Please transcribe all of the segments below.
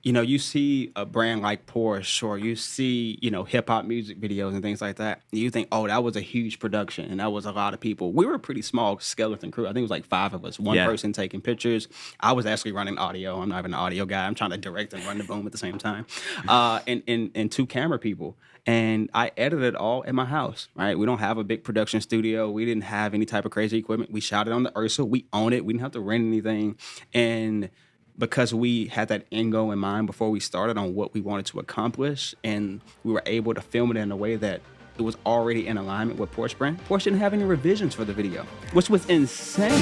you see a brand like Porsche or you see, hip hop music videos and things like that. And you think, oh, that was a huge production and that was a lot of people. We were a pretty small skeleton crew. I think it was like 5 of us, one person taking pictures. I was actually running audio. I'm not even an audio guy. I'm trying to direct and run the boom at the same time. And 2 camera people. And I edited it all at my house, right? We don't have a big production studio. We didn't have any type of crazy equipment. We shot it on the Ursa. We own it. We didn't have to rent anything. And because we had that end goal in mind before we started on what we wanted to accomplish, and we were able to film it in a way that it was already in alignment with Porsche brand. Porsche didn't have any revisions for the video, which was insane.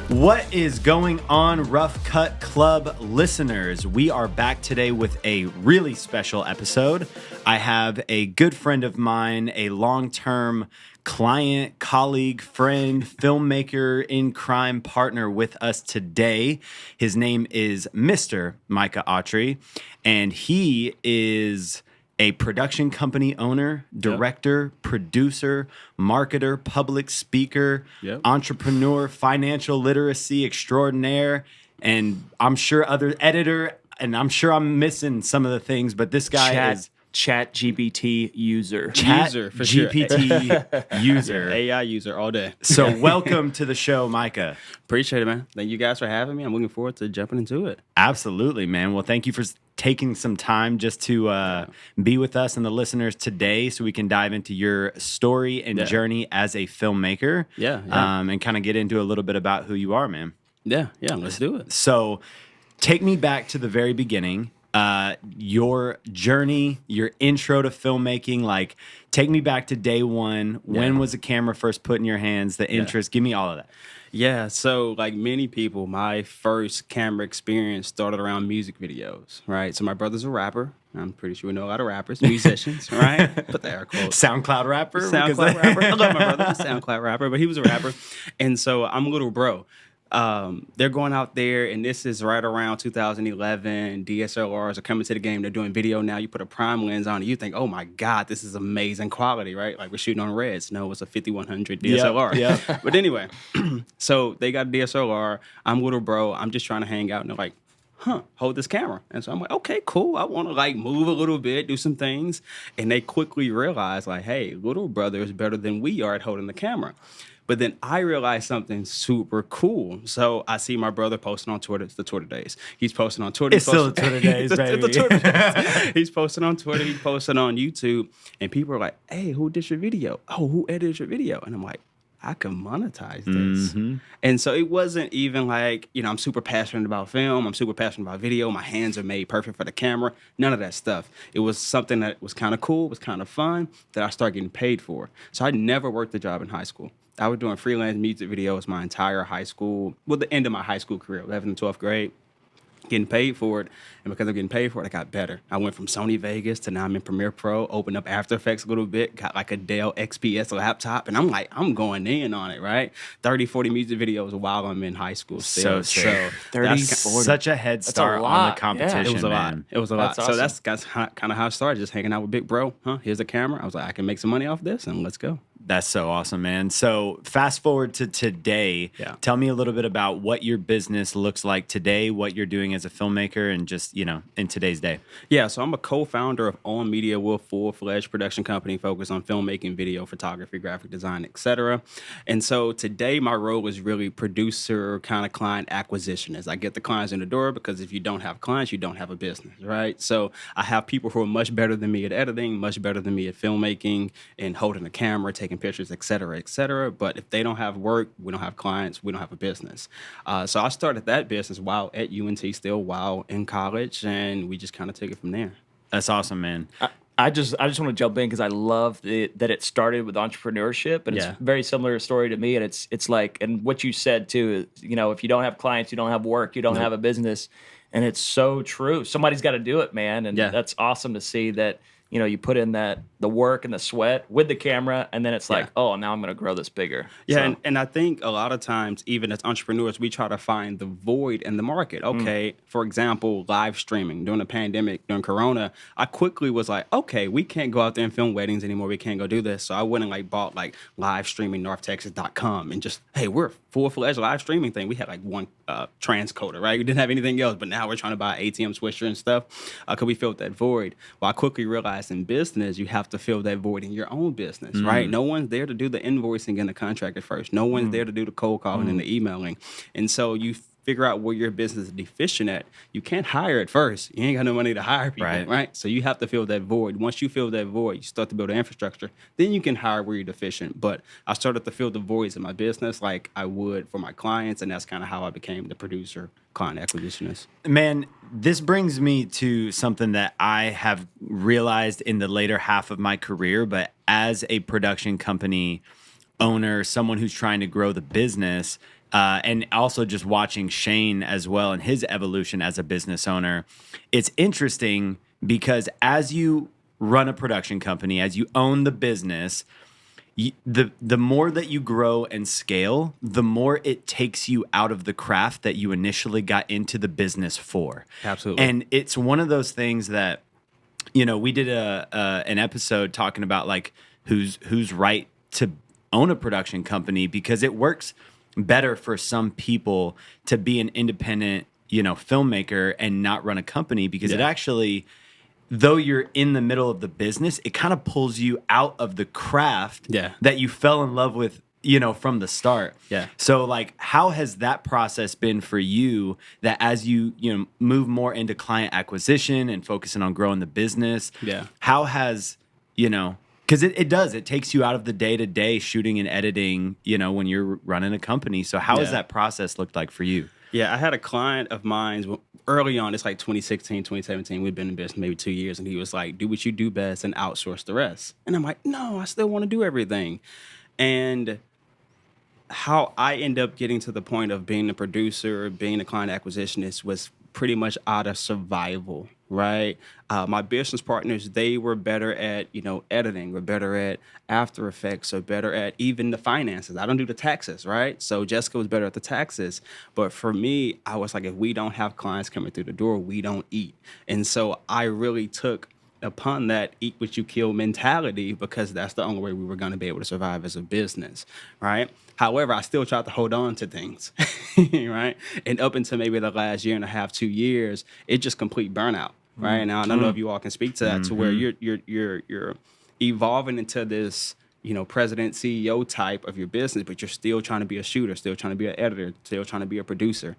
What is going on, Rough Cut Club listeners? We are back today with a really special episode. I have a good friend of mine, a long-term client, colleague, friend, filmmaker in crime partner with us today. His name is Mr. Micah Autry, and he is a production company owner, director, producer, marketer, public speaker, entrepreneur, financial literacy extraordinaire, and I'm sure other editor, and I'm sure I'm missing some of the things, but this guy is Chat GPT user. User, for GPT sure. User. AI user all day. So welcome to the show, Micah. Appreciate it, man. Thank you guys for having me. I'm looking forward to jumping into it. Absolutely, man. Well, thank you for taking some time just to be with us and the listeners today so we can dive into your story and journey as a filmmaker. And kind of get into a little bit about who you are, man. Yeah, let's do it. So take me back to the very beginning. Your journey, your intro to filmmaking, like take me back to day one. When was the camera first put in your hands, the interest? Give me all of that. Yeah, so like many people, my first camera experience started around music videos, right? So my brother's a rapper. I'm pretty sure we know a lot of rappers, musicians, right? Put the air quotes. SoundCloud rapper? SoundCloud rapper. I love my brother, SoundCloud rapper, but he was a rapper. And so I'm a little bro. They're going out there, and this is right around 2011. DSLRs are coming to the game. They're doing video now. You put a prime lens on it, you think, oh my God, this is amazing quality, right? Like we're shooting on Reds. No, it's a 5100 DSLR. Yeah. But anyway, so they got a DSLR. I'm little bro. I'm just trying to hang out, and they're like, hold this camera. And so I'm like, okay, cool. I want to like move a little bit, do some things. And they quickly realize like, hey, little brother is better than we are at holding the camera. But then I realized something super cool. So I see my brother posting on Twitter. It's the Twitter days. He's posting on Twitter. It's still the Twitter days, baby. It's the Twitter days. He's posting on Twitter. He's posting on YouTube. And people are like, hey, who did your video? Oh, who edited your video? And I'm like, I can monetize this. Mm-hmm. And so it wasn't even like, I'm super passionate about film. I'm super passionate about video. My hands are made perfect for the camera. None of that stuff. It was something that was kind of cool, was kind of fun, that I started getting paid for. So I never worked a job in high school. I was doing freelance music videos my entire high school, the end of my high school career, 11th and 12th grade, getting paid for it. And because I'm getting paid for it, I got better. I went from Sony Vegas to now I'm in Premiere Pro, opened up After Effects a little bit, got like a Dell XPS laptop, and I'm like, I'm going in on it, right? 30, 40 music videos while I'm in high school still. So 30, 40. Such a head start on the competition, It was a lot. man. It was a lot. Awesome. So that's kind of how I started, just hanging out with big bro. Here's a camera. I was like, I can make some money off this, and let's go. That's so awesome, man. So fast forward to today. Yeah. Tell me a little bit about what your business looks like today, what you're doing as a filmmaker, and just, in today's day. Yeah, so I'm a co-founder of Aume Media. We're a full-fledged production company focused on filmmaking, video, photography, graphic design, etc. And so today my role is really producer, kind of client acquisition, as I get the clients in the door, because if you don't have clients, you don't have a business, right? So I have people who are much better than me at editing, much better than me at filmmaking, and holding the camera, taking pictures, et cetera, et cetera. But if they don't have work, we don't have clients, we don't have a business. So I started that business while at UNT still, while in college, and we just kind of took it from there. That's awesome, man. I just want to jump in because I love that it started with entrepreneurship, and it's a very similar story to me. And it's like, and what you said too, if you don't have clients, you don't have work, you don't have a business, and it's so true. Somebody's got to do it, man. And that's awesome to see that you put in the work and the sweat with the camera, and then it's like, oh, now I'm going to grow this bigger. Yeah, and I think a lot of times, even as entrepreneurs, we try to find the void in the market. Okay, for example, live streaming during the pandemic, during Corona, I quickly was like, okay, we can't go out there and film weddings anymore. We can't go do this. So I went and like bought like livestreamingnorthtexas.com and just, hey, we're a full-fledged live streaming thing. We had like one transcoder, right? We didn't have anything else, but now we're trying to buy ATM switcher and stuff because we filled that void. Well, I quickly realized in business, you have to fill that void in your own business, right? No one's there to do the invoicing and the contract at first. No one's there to do the cold calling and the emailing. And so you figure out where your business is deficient at. You can't hire at first. You ain't got no money to hire people, right? So you have to fill that void. Once you fill that void, you start to build an infrastructure. Then you can hire where you're deficient. But I started to fill the voids in my business like I would for my clients, and that's kind of how I became the producer, client acquisitionist. Man, this brings me to something that I have realized in the later half of my career, but as a production company owner, someone who's trying to grow the business, and also just watching Shane as well and his evolution as a business owner, it's interesting because as you run a production company, as you own the business, the more that you grow and scale, the more it takes you out of the craft that you initially got into the business for. Absolutely. And it's one of those things that, we did an episode talking about like who's right to own a production company, because it works better for some people to be an independent, filmmaker and not run a company, because it actually, though you're in the middle of the business, it kind of pulls you out of the craft that you fell in love with, from the start. Yeah. So like, how has that process been for you, that as you, move more into client acquisition and focusing on growing the business? Yeah. How has, because it takes you out of the day-to-day shooting and editing, when you're running a company. So how has that process looked like for you? Yeah, I had a client of mine early on, it's like 2016, 2017. We'd been in business maybe 2 years, and he was like, do what you do best and outsource the rest. And I'm like, no, I still want to do everything. And how I end up getting to the point of being a producer, being a client acquisitionist was pretty much out of survival, right? My business partners, they were better at, editing, were better at After Effects, or better at even the finances. I don't do the taxes, right? So Jessica was better at the taxes. But for me, I was like, if we don't have clients coming through the door, we don't eat. And so I really took upon that eat what you kill mentality, because that's the only way we were going to be able to survive as a business, right? However, I still tried to hold on to things, right? And up until maybe the last year and a half, 2 years, it just complete burnout, right? Now, I don't know if you all can speak to that, to where you're evolving into this, president, CEO type of your business, but you're still trying to be a shooter, still trying to be an editor, still trying to be a producer,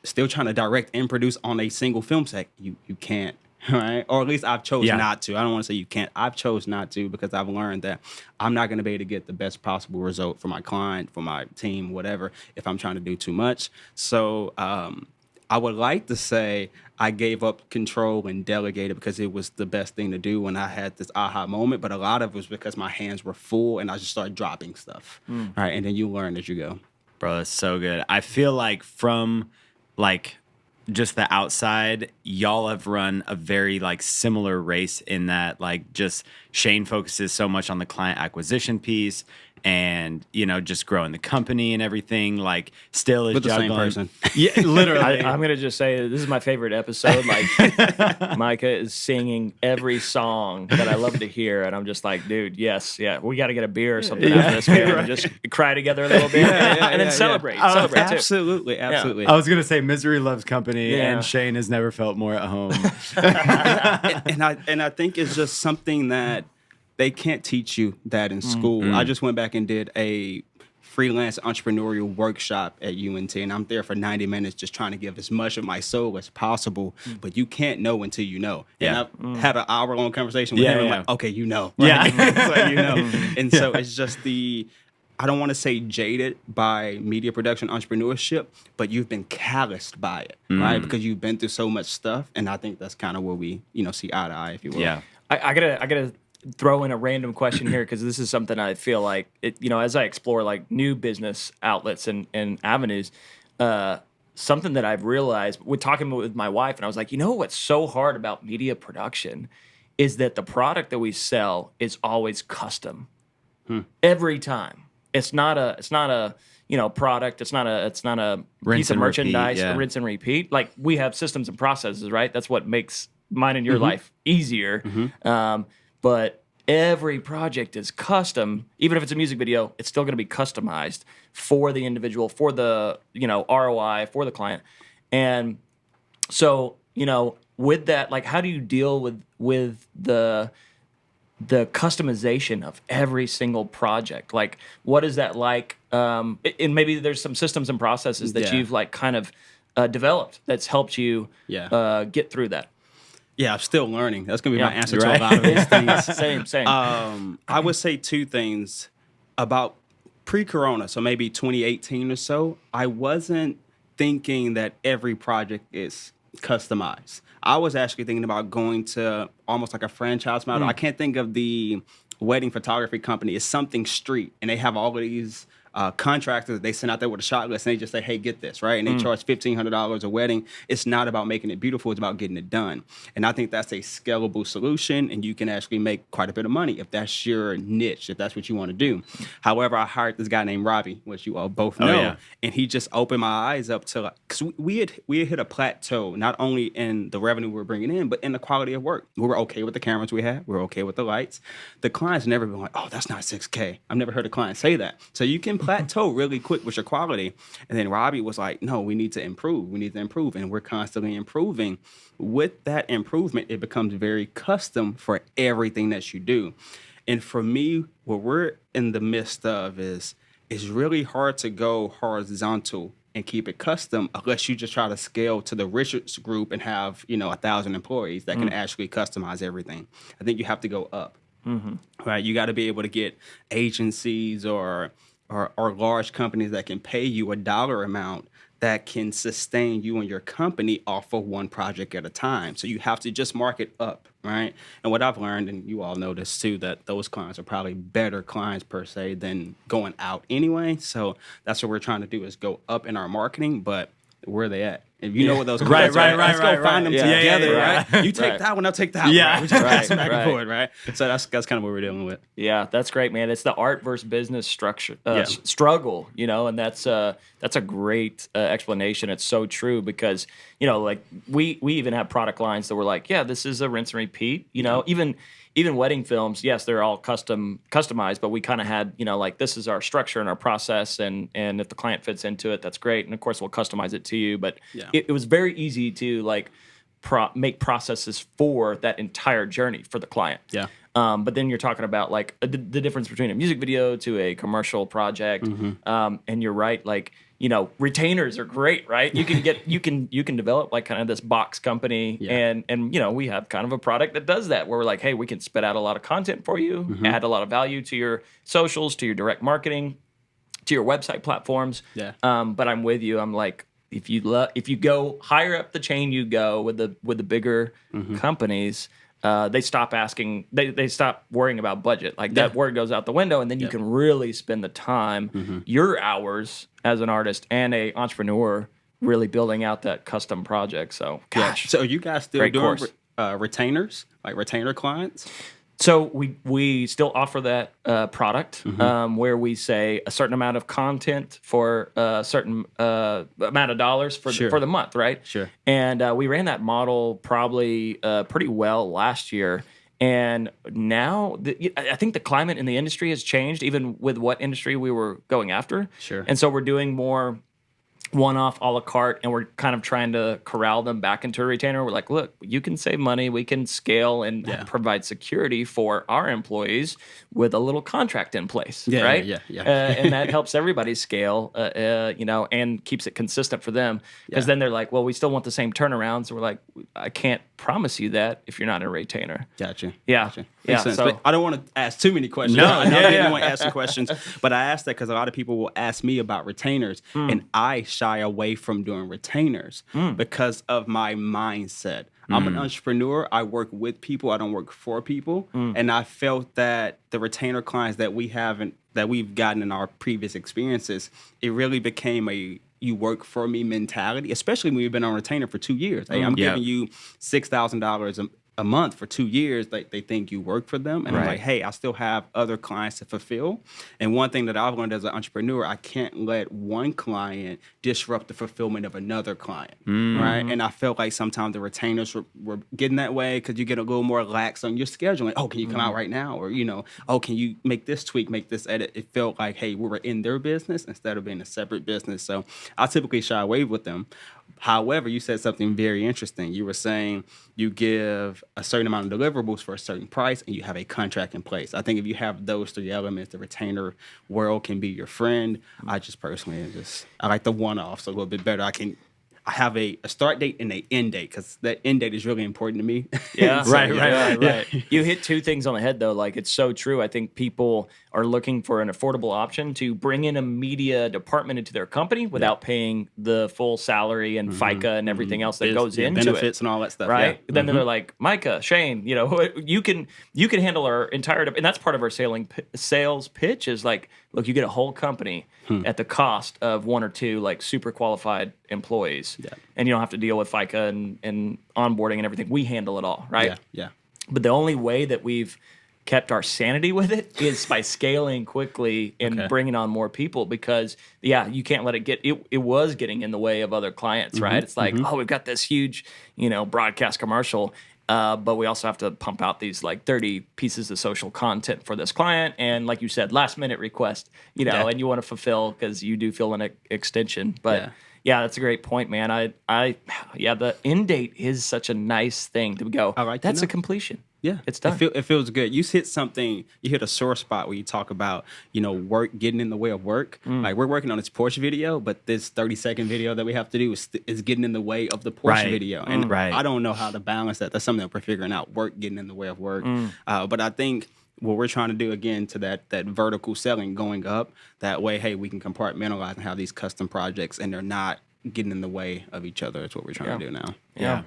still trying to direct and produce on a single film set. You can't. Right? Or at least I've chosen not to. I don't want to say you can't. I've chose not to, because I've learned that I'm not going to be able to get the best possible result for my client, for my team, whatever, if I'm trying to do too much. So I would like to say I gave up control and delegated because it was the best thing to do when I had this aha moment. But a lot of it was because my hands were full and I just started dropping stuff. Right? And then you learn as you go. Bro, that's so good. I feel like from just the outside, y'all have run a very similar race in that just Shane focuses so much on the client acquisition piece and just growing the company and everything. Still is with the juggling. same person. Yeah, literally. I'm gonna just say this is my favorite episode. Micah is singing every song that I love to hear, and I'm just like, dude, yes, yeah, we got to get a beer or something after this game and just cry together a little bit, and then celebrate. Celebrate too. Absolutely. I was gonna say misery loves company, and Shane has never felt more at home. and I think it's just something that they can't teach you that in school. I just went back and did a freelance entrepreneurial workshop at UNT, and I'm there for 90 minutes just trying to give as much of my soul as possible, but you can't know until you know. And I've had an hour-long conversation with him, and I'm like, okay, right? Yeah. And so it's just I don't want to say jaded by media production entrepreneurship, but you've been calloused by it, right? Because you've been through so much stuff, and I think that's kind of where we, see eye to eye, if you will. Yeah. I gotta throw in a random question here, because this is something I feel like as I explore new business outlets and avenues, something that I've realized with talking with my wife, and I was like, what's so hard about media production is that the product that we sell is always custom every time. It's not a product. It's not a Rinse piece of and repeat, merchandise, yeah. rinse and repeat. Like, we have systems and processes, right? That's what makes mine and your life easier. But every project is custom. Even if it's a music video, it's still going to be customized for the individual, for the ROI, for the client. And so, with that, like, how do you deal with the customization of every single project? Like, what is that like? And maybe there's some systems and processes that you've like kind of developed that's helped you get through that. Yeah, I'm still learning. That's going to be my answer Right. to a lot of these things. Same. I would say two things about pre-corona, so maybe 2018 or so. I wasn't thinking that every project is customized. I was actually thinking about going to almost like a franchise model. I can't think of the wedding photography company. It's something street, and they have all of these contractors that they send out there with a shot list, and they just say, hey, get this, right? And they charge $1,500 a wedding. It's not about making it beautiful. It's about getting it done. And I think that's a scalable solution, and you can actually make quite a bit of money if that's your niche, if that's what you want to do. However, I hired this guy named Robbie, which you all both know, and he just opened my eyes up to, because we had hit a plateau, not only in the revenue we were bringing in, but in the quality of work. We were okay with the cameras we had. We were okay with the lights. The clients never been like, oh, that's not 6K. I've never heard a client say that. So you can plateau really quick with your quality. And then Robbie was like, no, we need to improve. We need to improve. And we're constantly improving. With that improvement, it becomes very custom for everything that you do. And for me, what we're in the midst of is it's really hard to go horizontal and keep it custom unless you just try to scale to the Richards group and have, 1,000 employees that can actually customize everything. I think you have to go up. Right? You got to be able to get agencies or large companies that can pay you a dollar amount that can sustain you and your company off of one project at a time. So you have to just market up, right? And what I've learned, and you all know this too, that those clients are probably better clients per se than going out anyway. So that's what we're trying to do, is go up in our marketing, but where are they at? If you know what those clients are, let's go find them together, right? You take that one, I'll take that one. Right? We just pass them back and forth, right? So that's kind of what we're dealing with. Yeah, that's great, man. It's the art versus business struggle, and that's a great explanation. It's so true because, like we even have product lines that were like, yeah, this is a rinse and repeat. Even wedding films, yes, they're all customized, but we kind of had, like, this is our structure and our process, and if the client fits into it, that's great. And of course, we'll customize it to you. But it was very easy to like make processes for that entire journey for the client. Yeah. But then you're talking about like the difference between a music video to a commercial project, and you're right, like. Retainers are great, right? You can develop like kind of this box company, and we have kind of a product that does that, where we're like, hey, we can spit out a lot of content for you, add a lot of value to your socials, to your direct marketing, to your website platforms. Yeah. But I'm with you. I'm like, if you go higher up the chain, you go with the bigger companies. They stop asking. They stop worrying about budget. Like that word goes out the window, and then you can really spend the time, your hours as an artist and a entrepreneur, really building out that custom project. So, gosh. So, are you guys still doing retainers, like retainer clients? So we still offer that product where we say a certain amount of content for a certain amount of dollars for the month, right? Sure. And we ran that model probably pretty well last year. And now I think the climate in the industry has changed, even with what industry we were going after. Sure. And so we're doing more one-off a la carte, and we're kind of trying to corral them back into a retainer. We're like, look, you can save money, we can scale and provide security for our employees with a little contract in place, right? And that helps everybody scale, and keeps it consistent for them. Because then they're like, well, we still want the same turnaround. So we're like, I can't promise you that if you're not a retainer. Gotcha. Yeah. Makes sense. But I don't want to ask too many questions. No, I know you want to ask some questions, but I asked that because a lot of people will ask me about retainers, and I shy away from doing retainers because of my mindset. I'm an entrepreneur. I work with people. I don't work for people. And I felt that the retainer clients that we have and that we've gotten in our previous experiences, it really became a you work for me mentality, especially when you've been on retainer for 2 years. Hey, I'm giving you $6,000 a month for 2 years, they think you work for them. And I'm Right. like, hey, I still have other clients to fulfill. And one thing that I've learned as an entrepreneur, I can't let one client disrupt the fulfillment of another client, right? And I felt like sometimes the retainers were getting that way because you get a little more lax on your scheduling. Oh, can you come out right now? Or, oh, can you make this tweak, make this edit? It felt like, hey, we were in their business instead of being a separate business. So I typically shy away with them. However, you said something very interesting. You were saying you give a certain amount of deliverables for a certain price and you have a contract in place. I think if you have those 3 elements, the retainer world can be your friend. I just personally I like the one-offs a little bit better. I have a start date and an end date because that end date is really important to me. Yeah, So, right. You hit two things on the head, though. Like, it's so true. I think people are looking for an affordable option to bring in a media department into their company without paying the full salary and FICA and everything else that goes into benefits it. and all that stuff. Right? Yeah. Then they're like, Micah, Shane, you can handle our entire, and that's part of our sales pitch is like, look, you get a whole company at the cost of one or two like super qualified employees, and you don't have to deal with FICA and onboarding and everything. We handle it all, right? Yeah. But the only way that we've kept our sanity with it is by scaling quickly and bringing on more people because, you can't let it was getting in the way of other clients, right? It's like, oh, we've got this huge, broadcast commercial, but we also have to pump out these like 30 pieces of social content for this client. And like you said, last minute request, and you want to fulfill because you do feel an extension. But yeah, that's a great point, man. The end date is such a nice thing to go. I like that's a completion. Yeah, it's done. It feels good. You hit something. You hit a sore spot where you talk about work getting in the way of work. Like we're working on this Porsche video, but this 30-second video that we have to do is getting in the way of the Porsche video, and I don't know how to balance that. That's something that we're figuring out. Work getting in the way of work, but I think what we're trying to do again to that vertical selling going up. That way, hey, we can compartmentalize and have these custom projects, and they're not getting in the way of each other. It's what we're trying to do now. Yeah.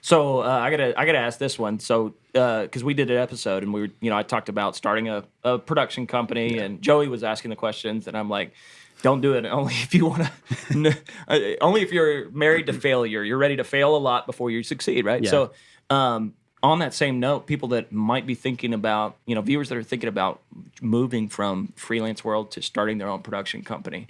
So I gotta ask this one. So because we did an episode and I talked about starting a production company, and Joey was asking the questions, and I'm like, don't do it only if you want to, only if you're married to failure. You're ready to fail a lot before you succeed, right? Yeah. So on that same note, people that might be thinking about, viewers that are thinking about moving from freelance world to starting their own production company,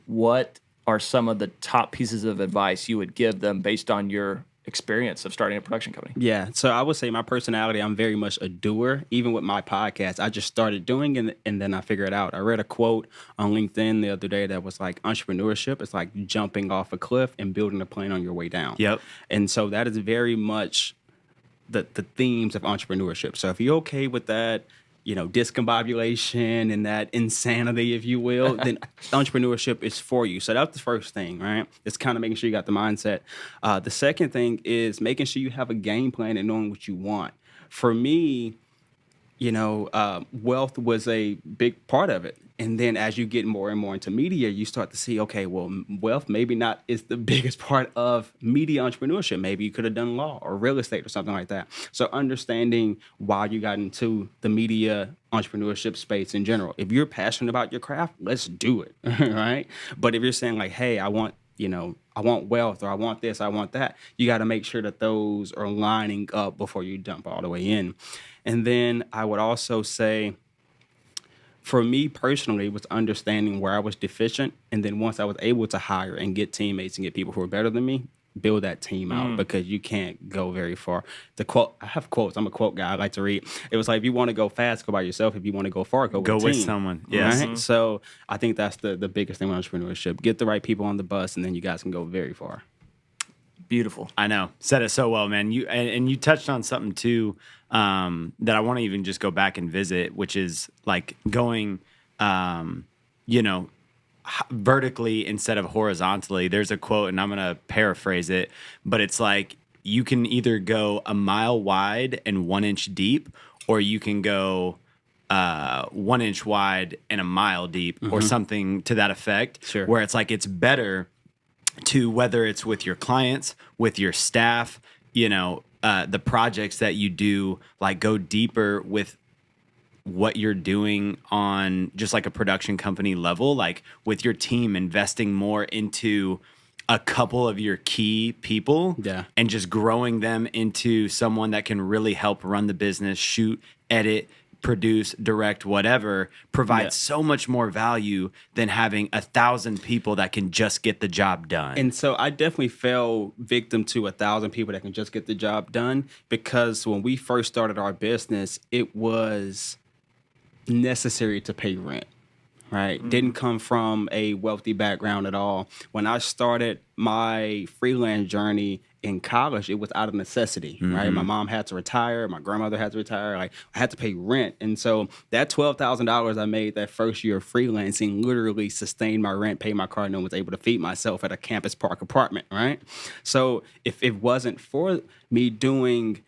what are some of the top pieces of advice you would give them based on your experience of starting a production company? Yeah, so I would say my personality, I'm very much a doer. Even with my podcast, I just started doing it and then I figure it out. I read a quote on LinkedIn the other day that was like, entrepreneurship is like jumping off a cliff and building a plane on your way down. Yep. And so that is very much the themes of entrepreneurship. So if you're okay with that, discombobulation and that insanity, if you will, then entrepreneurship is for you. So that's the first thing, right? It's kind of making sure you got the mindset. The second thing is making sure you have a game plan and knowing what you want. For me, wealth was a big part of it. And then as you get more and more into media, you start to see, okay, well, wealth maybe not is the biggest part of media entrepreneurship. Maybe you could have done law or real estate or something like that. So understanding why you got into the media entrepreneurship space in general. If you're passionate about your craft, let's do it, right? But if you're saying like, hey, I want wealth or I want this, I want that, you got to make sure that those are lining up before you dump all the way in. And then I would also say, for me personally, it was understanding where I was deficient. And then once I was able to hire and get teammates and get people who are better than me, build that team out because you can't go very far. The quote, I have quotes. I'm a quote guy. I like to read. It was like, if you want to go fast, go by yourself. If you want to go far, go with someone. Yes. Right? So I think that's the biggest thing with entrepreneurship. Get the right people on the bus, and then you guys can go very far. Beautiful. I know. Said it so well, man. You touched on something too that I want to even just go back and visit, which is like going, vertically instead of horizontally. There's a quote, and I'm going to paraphrase it, but it's like you can either go a mile wide and 1 inch deep, or you can go 1 inch wide and a mile deep, or something to that effect. Sure. Where it's like it's better to, whether it's with your clients, with your staff, the projects that you do, like go deeper with what you're doing on just like a production company level, like with your team, investing more into a couple of your key people and just growing them into someone that can really help run the business, shoot, edit, produce, direct, whatever, provides so much more value than having 1,000 people that can just get the job done. And so I definitely fell victim to 1,000 people that can just get the job done, because when we first started our business, it was necessary to pay rent. Right. Didn't come from a wealthy background at all. When I started my freelance journey in college, it was out of necessity. Right. My mom had to retire. My grandmother had to retire. Like, I had to pay rent. And so that $12,000 I made that first year of freelancing literally sustained my rent, paid my car note, and was able to feed myself at a campus park apartment. Right. So if it wasn't for me doing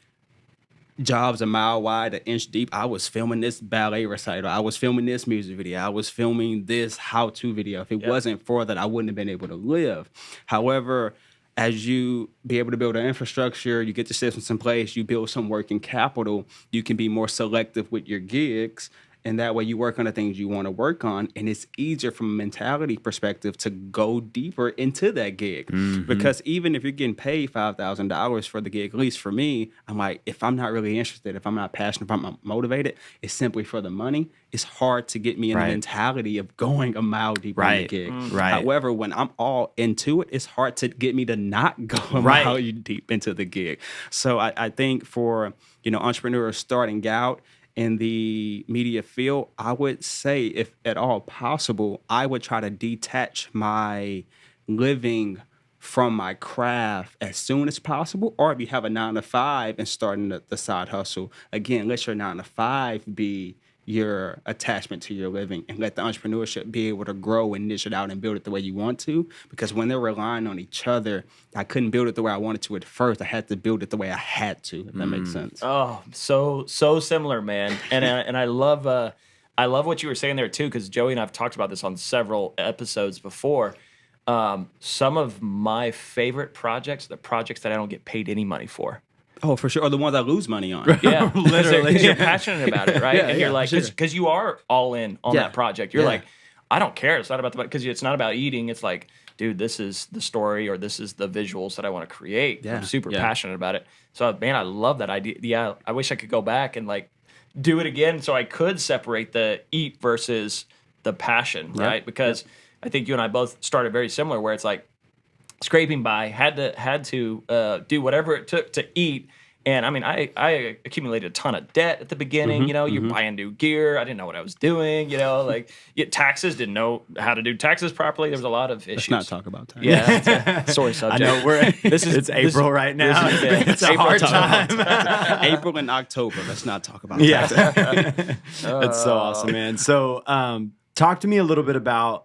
jobs a mile wide, an inch deep, I was filming this ballet recital, I was filming this music video, I was filming this how-to video. If it wasn't for that, I wouldn't have been able to live. However, as you be able to build an infrastructure, you get the systems in place, you build some working capital, you can be more selective with your gigs. And that way you work on the things you want to work on. And it's easier from a mentality perspective to go deeper into that gig. Because even if you're getting paid $5,000 for the gig, at least for me, I'm like, if I'm not really interested, if I'm not passionate, if I'm not motivated, it's simply for the money. It's hard to get me in the mentality of going a mile deeper in the gig. However, when I'm all into it, it's hard to get me to not go a mile deep into the gig. So I think for, entrepreneurs starting out in the media field, I would say, if at all possible, I would try to detach my living from my craft as soon as possible, or if you have a 9-to-5 and starting the side hustle, again, let your 9-to-5 be your attachment to your living, and let the entrepreneurship be able to grow and niche it out and build it the way you want to. Because when they're relying on each other, I couldn't build it the way I wanted to at first. I had to build it the way I had to, if that makes sense. Oh, so similar, man. And I love what you were saying there too, because Joey and I've talked about this on several episodes before. Some of my favorite projects, the projects that I don't get paid any money for. Oh, for sure. Or the ones I lose money on. Yeah, literally. Because you're passionate about it, right? And you're like, because you are all in on that project. You're like, I don't care. It's not about because it's not about eating. It's like, dude, this is the story, or this is the visuals that I want to create. I'm super passionate about it. So, man, I love that idea. Yeah, I wish I could go back and like do it again, so I could separate the eat versus the passion, right? Because I think you and I both started very similar, where it's like, scraping by, had to do whatever it took to eat. And I mean, I accumulated a ton of debt at the beginning. You're buying new gear. I didn't know what I was doing. Taxes, didn't know how to do taxes properly. There was a lot of issues. Let's not talk about taxes. Yeah, it's a sore subject. I know it's April right now. It's a hard time. April and October. Let's not talk about taxes. That's so awesome, man. So, talk to me a little bit about,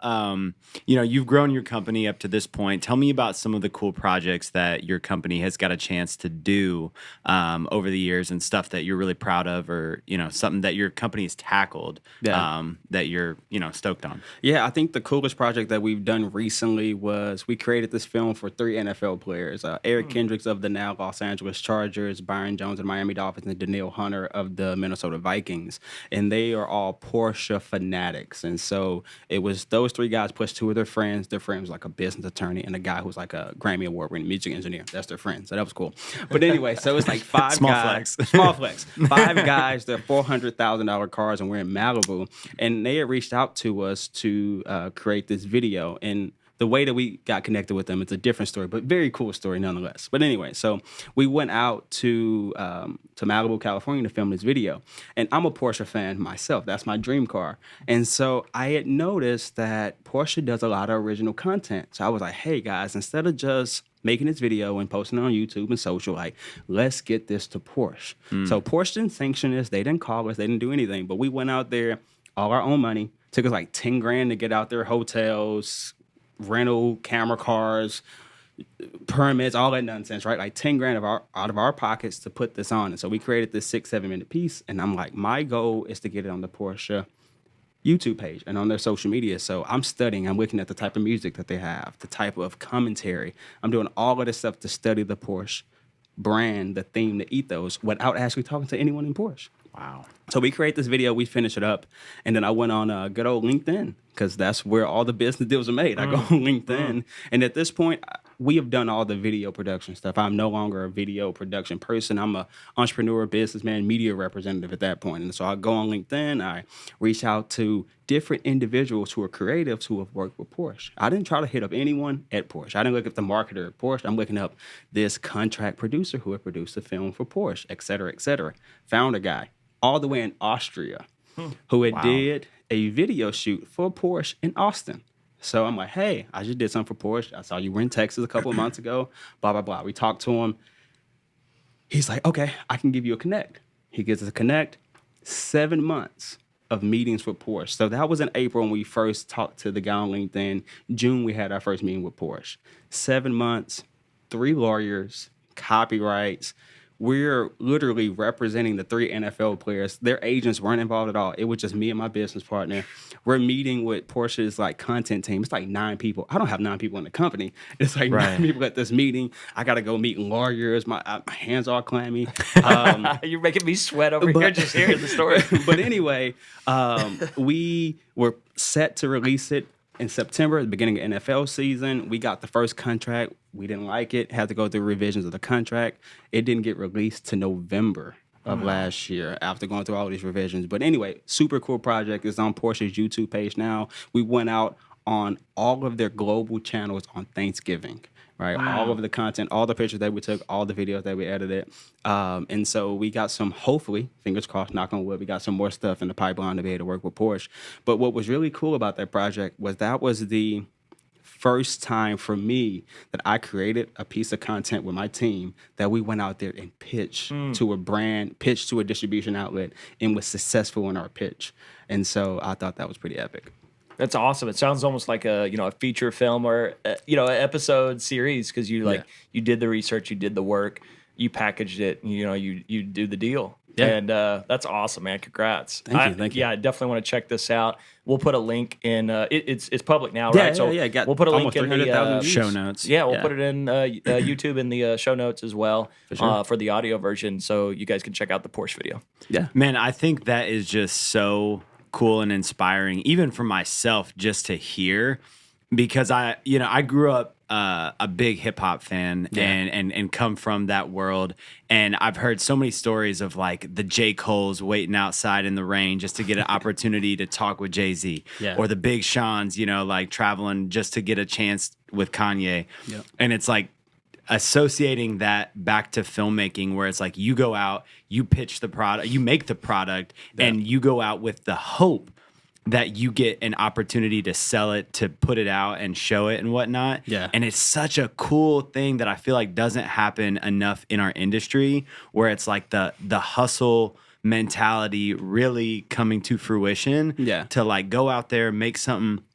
you've grown your company up to this point. Tell me about some of the cool projects that your company has got a chance to do over the years, and stuff that you're really proud of, or, something that your company has tackled that you're, stoked on. Yeah, I think the coolest project that we've done recently was we created this film for 3 NFL players. Eric Kendricks of the now Los Angeles Chargers, Byron Jones of the Miami Dolphins, and Danielle Hunter of the Minnesota Vikings. And they are all Porsche fanatics. And so it was those 3 guys plus 2 of their friends. Their friend was like a business attorney, and a guy who's like a Grammy Award-winning music engineer. That's their friend. So that was cool. But anyway, so it's like 5 Small guys. flex. Small flex. 5 guys. They're $400,000 cars, and we're in Malibu. And they had reached out to us to create this video. And the way that we got connected with them, it's a different story, but very cool story nonetheless. But anyway, so we went out to Malibu, California to film this video. And I'm a Porsche fan myself. That's my dream car. And so I had noticed that Porsche does a lot of original content. So I was like, hey, guys, instead of just making this video and posting it on YouTube and social, like, let's get this to Porsche. So Porsche didn't sanction this. They didn't call us. They didn't do anything. But we went out there, all our own money. Took us like 10 grand to get out there, hotels, rental, camera cars, permits, all that nonsense, right? Like 10 grand out of our pockets to put this on. And so we created this 6-7 minute piece. And I'm like, my goal is to get it on the Porsche YouTube page and on their social media. So I'm studying, I'm looking at the type of music that they have, the type of commentary. I'm doing all of this stuff to study the Porsche brand, the theme, the ethos, without actually talking to anyone in Porsche. Wow. So we create this video, we finish it up, and then I went on good old LinkedIn because that's where all the business deals are made. I go on LinkedIn, and at this point, we have done all the video production stuff. I'm no longer a video production person. I'm a entrepreneur, businessman, media representative at that point. And so I go on LinkedIn, I reach out to different individuals who are creatives who have worked with Porsche. I didn't try to hit up anyone at Porsche. I didn't look at the marketer at Porsche. I'm looking up this contract producer who had produced a film for Porsche, et cetera, et cetera. Found a guy all the way in Austria who had did a video shoot for Porsche in Austin. So I'm like, hey, I just did something for Porsche. I saw you were in Texas a couple of months ago, blah, blah, blah. We talked to him. He's like, okay, I can give you a connect. He gives us a connect. 7 months of meetings with Porsche. So that was in April when we first talked to the guy on LinkedIn. June, we had our first meeting with Porsche. 7 months, 3 lawyers, copyrights. We're literally representing the 3 NFL players. Their agents weren't involved at all. It was just me and my business partner. We're meeting with Porsche's like content team. It's like 9 people. I don't have 9 people in the company. It's like 9 people at this meeting. I got to go meet lawyers. My hands are clammy. You're making me sweat over here just hearing the story. But anyway, we were set to release it in September, the beginning of NFL season. We got the first contract. We didn't like it. Had to go through revisions of the contract. It didn't get released to November of last year after going through all these revisions. But anyway, super cool project. It's on Porsche's YouTube page now. We went out on all of their global channels on Thanksgiving. Right, all of the content, all the pictures that we took, all the videos that we edited, and so we got some. Hopefully, fingers crossed, knock on wood, we got some more stuff in the pipeline to be able to work with Porsche. But what was really cool about that project was that was the first time for me that I created a piece of content with my team that we went out there and pitched to a brand, pitched to a distribution outlet, and was successful in our pitch. And so I thought that was pretty epic. That's awesome. It sounds almost like a feature film or an episode series because you you did the research, you did the work, you packaged it, and, you do the deal. Yeah. And that's awesome, man. Congrats. Thank you. Yeah, I definitely want to check this out. We'll put a link in. It's public now, right? Yeah. We'll put a link in the show notes. Yeah, we'll put it in YouTube in the show notes as well for the audio version, so you guys can check out the Porsche video. Yeah, man, I think that is just so cool and inspiring, even for myself, just to hear, because I grew up a big hip hop fan and come from that world, and I've heard so many stories of like the J. Cole's waiting outside in the rain just to get an opportunity to talk with Jay-Z, or the Big Sean's, like traveling just to get a chance with Kanye, and it's like associating that back to filmmaking where it's like you go out, you pitch the product, you make the product, and you go out with the hope that you get an opportunity to sell it, to put it out and show it and whatnot. Yeah. And it's such a cool thing that I feel like doesn't happen enough in our industry, where it's like the hustle mentality really coming to fruition to like go out there, make something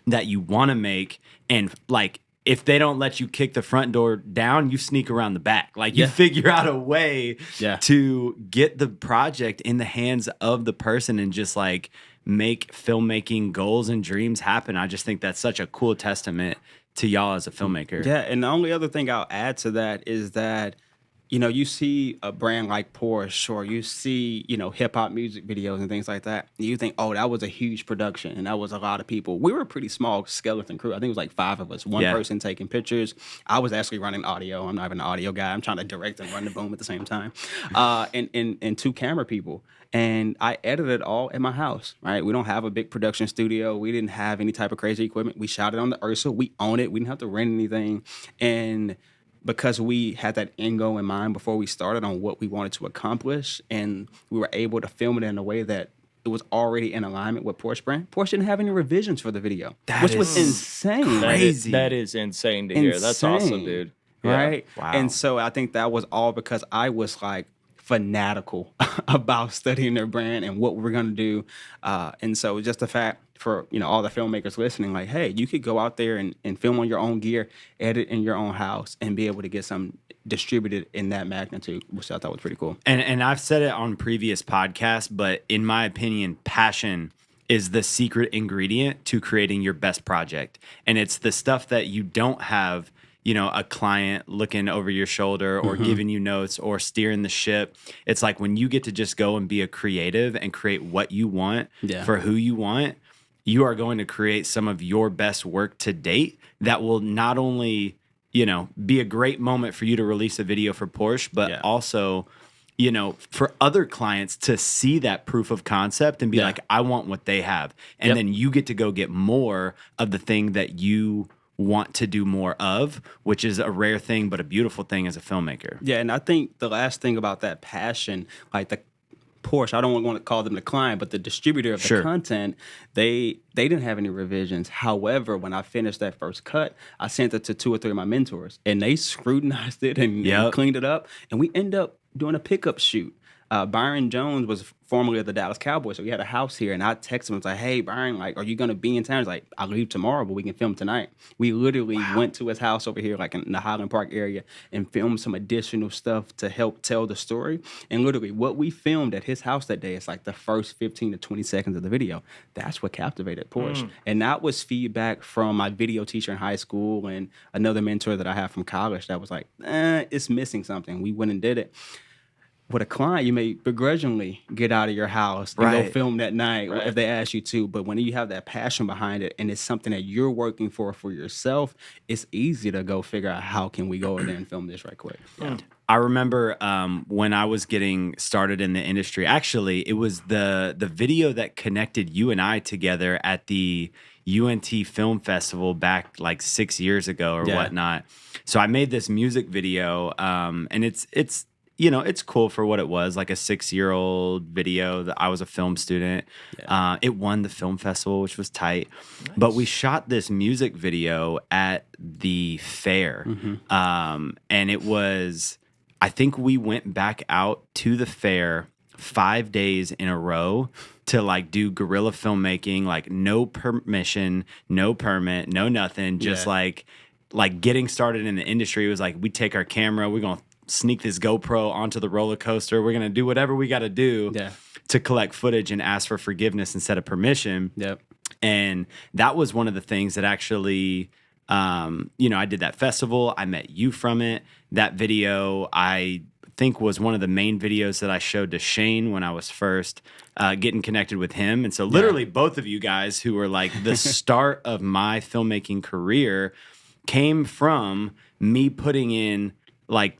that you want to make, and like if they don't let you kick the front door down, you sneak around the back. Like you figure out a way to get the project in the hands of the person and just like make filmmaking goals and dreams happen. I just think that's such a cool testament to y'all as a filmmaker. Yeah, and the only other thing I'll add to that is that, you see a brand like Porsche, or you see, hip hop music videos and things like that. And you think, oh, that was a huge production and that was a lot of people. We were a pretty small skeleton crew. I think it was like 5 of us, one person taking pictures. I was actually running audio. I'm not even an audio guy. I'm trying to direct and run the boom at the same time. And 2 camera people. And I edited all at my house, right? We don't have a big production studio. We didn't have any type of crazy equipment. We shot it on the Ursa. We own it. We didn't have to rent anything. And because we had that end goal in mind before we started on what we wanted to accomplish, and we were able to film it in a way that it was already in alignment with Porsche brand. Porsche didn't have any revisions for the video, which was insane. Crazy. That is insane to hear. That's awesome, dude. Right? Wow. And so I think that was all because I was like fanatical about studying their brand and what we're going to do. And so just the fact for, all the filmmakers listening, like, hey, you could go out there and film on your own gear, edit in your own house, and be able to get some distributed in that magnitude, which I thought was pretty cool. And I've said it on previous podcasts, but in my opinion, passion is the secret ingredient to creating your best project. And it's the stuff that you don't have a client looking over your shoulder or giving you notes or steering the ship. It's like when you get to just go and be a creative and create what you want for who you want, you are going to create some of your best work to date that will not only, be a great moment for you to release a video for Porsche, but also, for other clients to see that proof of concept and be like, I want what they have. And then you get to go get more of the thing that you want to do more of, which is a rare thing, but a beautiful thing as a filmmaker. Yeah, and I think the last thing about that passion, like the Porsche, I don't want to call them the client, but the distributor of the content, they didn't have any revisions. However, when I finished that first cut, I sent it to 2 or 3 of my mentors, and they scrutinized it and cleaned it up, and we ended up doing a pickup shoot. Byron Jones was formerly of the Dallas Cowboys, so he had a house here, and I texted him, I was like, hey, Byron, like, are you going to be in town? He's like, I leave tomorrow, but we can film tonight. We literally went to his house over here, like in the Highland Park area, and filmed some additional stuff to help tell the story. And literally, what we filmed at his house that day is like the first 15 to 20 seconds of the video. That's what captivated Porsche. And that was feedback from my video teacher in high school and another mentor that I had from college that was like, it's missing something. We went and did it. With a client, you may begrudgingly get out of your house and go film that night if they ask you to. But when you have that passion behind it and it's something that you're working for yourself, it's easy to go figure out how can we go in there and film this right quick. I remember when I was getting started in the industry, actually, it was the video that connected you and I together at the UNT Film Festival back like 6 years ago or whatnot. So I made this music video, and it's it's cool for what it was, like a 6-year-old video that I was a film student. It won the film festival, which was tight. Nice. But we shot this music video at the fair. And it was, I think we went back out to the fair 5 days in a row to like do guerrilla filmmaking, like no permission, no permit, no nothing, just like getting started in the industry. It was like, we take our camera, we're going to sneak this GoPro onto the roller coaster. We're going to do whatever we got to do to collect footage and ask for forgiveness instead of permission. And that was one of the things that actually, I did that festival. I met you from it. That video, I think, was one of the main videos that I showed to Shane when I was first getting connected with him. And so literally both of you guys who were like the start of my filmmaking career came from me putting in like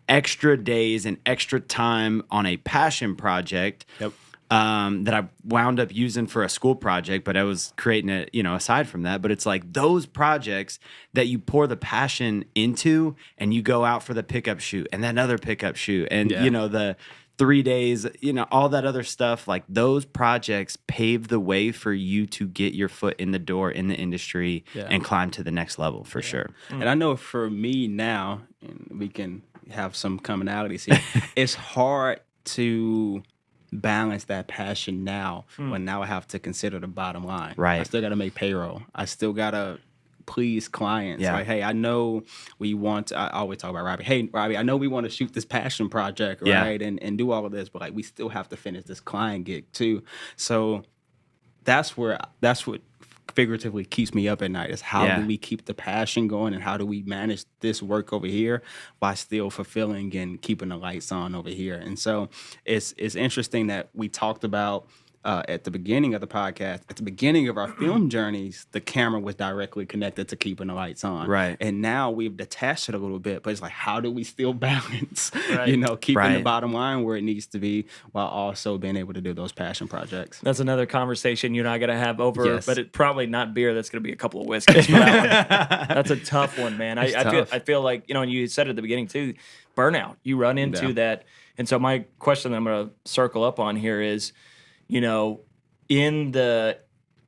extra days and extra time on a passion project that I wound up using for a school project, but I was creating it, aside from that. But it's like those projects that you pour the passion into and you go out for the pickup shoot and then another pickup shoot and, the 3 days, all that other stuff, like those projects pave the way for you to get your foot in the door in the industry and climb to the next level for sure. And I know for me now, and we can have some commonalities here, it's hard to balance that passion now when now I have to consider the bottom line. I still got to make payroll. I still got to please clients. Like, hey, I know we want I always talk about Robbie. Hey, Robbie, I know we want to shoot this passion project, right? And do all of this, but like we still have to finish this client gig too. So that's what figuratively keeps me up at night is how do we keep the passion going and how do we manage this work over here while still fulfilling and keeping the lights on over here. And so it's interesting that we talked about at the beginning of the podcast, at the beginning of our film journeys, the camera was directly connected to keeping the lights on. And now we've detached it a little bit, but it's like, how do we still balance, keeping the bottom line where it needs to be while also being able to do those passion projects? That's another conversation you and I got to have over, but it's probably not beer. That's going to be a couple of whiskeys for that one. That's a tough one, man. I feel like, and you said at the beginning too, burnout. You run into that. And so my question that I'm going to circle up on here is, in the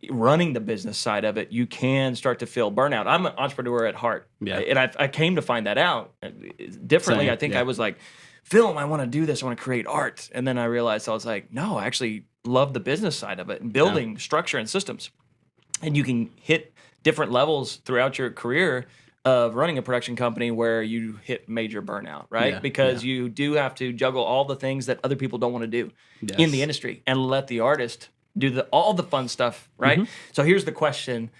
running the business side of it, you can start to feel burnout. I'm an entrepreneur at heart. And I came to find that out differently. Same. I think I was like, film, I want to do this. I want to create art. And then I realized I was like, no, I actually love the business side of it and building structure and systems. And you can hit different levels throughout your career of running a production company where you hit major burnout, right? Because you do have to juggle all the things that other people don't want to do in the industry and let the artist do all the fun stuff, right? So here's the question.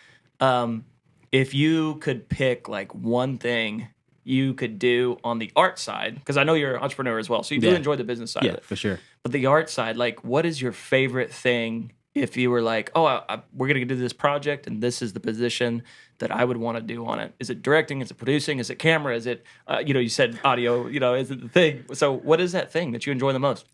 if you could pick like one thing you could do on the art side, because I know you're an entrepreneur as well, so you do enjoy the business side of it. For sure. But the art side, like, what is your favorite thing if you were like, oh, we're going to do this project and this is the position that I would want to do on it? Is it directing? Is it producing? Is it camera? Is it, you said audio, is it the thing? So what is that thing that you enjoy the most?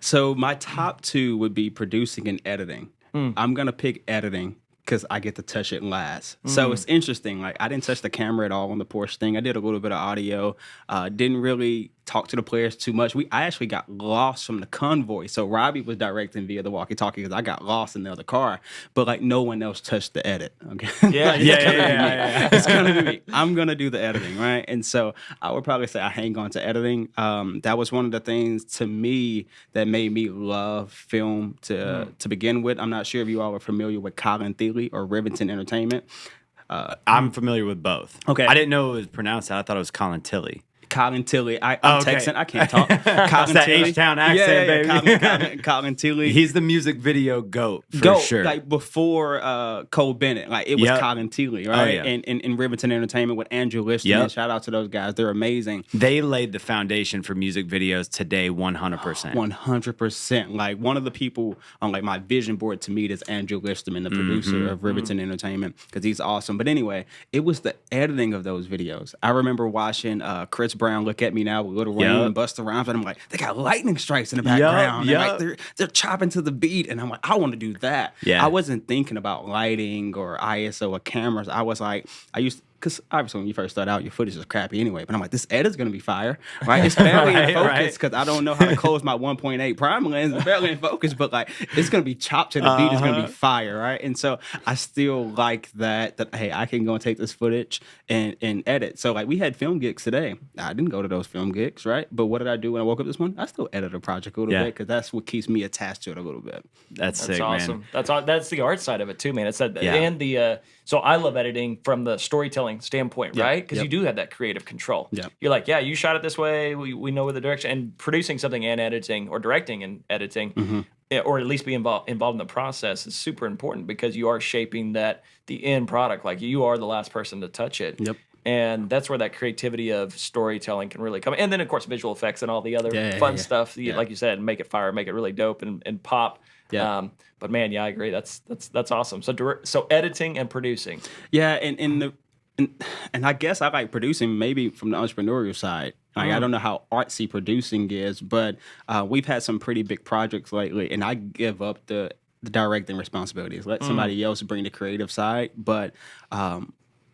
So my top two would be producing and editing. I'm going to pick editing because I get to touch it last. So it's interesting. Like, I didn't touch the camera at all on the Porsche thing. I did a little bit of audio. Didn't really talk to the players too much. I actually got lost from the convoy. So Robbie was directing via the walkie-talkie because I got lost in the other car. But like, no one else touched the edit. Okay. Yeah, yeah. It's gonna be me. I'm gonna do the editing, right? And so I would probably say I hang on to editing. That was one of the things to me that made me love film to begin with. I'm not sure if you all are familiar with Colin Thiele or Rivington Entertainment. I'm familiar with both. Okay. I didn't know it was pronounced that. I thought it was Colin Tilly. Colin Thiele. I'm Texan. I can't talk. Colin that H-Town accent, baby. Colin Thiele. He's the music video goat for sure. Like before Cole Bennett. Like it was Colin Thiele, right? Oh, yeah. And in Rivington Entertainment with Andrew Listerman. Shout out to those guys. They're amazing. They laid the foundation for music videos today 100%. 100%. Like one of the people on like my vision board to meet is Andrew Listerman, the producer of Rivington Entertainment, because he's awesome. But anyway, it was the editing of those videos. I remember watching Chris Brown Look at Me Now with Lil Wayne and Busta Rhymes, and I'm like, they got lightning strikes in the background. And like they're chopping to the beat, and I'm like, I want to do that. I wasn't thinking about lighting or ISO or cameras. I was like, because obviously when you first start out, your footage is crappy anyway. But I'm like, this edit's going to be fire, right? It's barely in focus because I don't know how to close my 1.8 prime lens. It's barely in focus, but like it's going to be chopped to the beat. It's going to be fire, right? And so I still like that hey, I can go and take this footage and edit. So like we had film gigs today. I didn't go to those film gigs, right? But what did I do when I woke up this morning? I still edit a project a little bit because that's what keeps me attached to it a little bit. That's sick, awesome. Man. That's the art side of it too, man. It's that and the so I love editing from the storytelling standpoint, right? Because you do have that creative control. You're like, you shot it this way. We know where the direction, and producing something and editing, or directing and editing, or at least be involved in the process is super important because you are shaping the end product. Like you are the last person to touch it. And that's where that creativity of storytelling can really come. And then, of course, visual effects and all the other fun stuff, like you said, make it fire, make it really dope and pop. But man, I agree. That's awesome. So editing and producing. Yeah, and I guess I like producing maybe from the entrepreneurial side. Like I don't know how artsy producing is, but we've had some pretty big projects lately, and I give up the directing responsibilities. Let somebody else bring the creative side, but.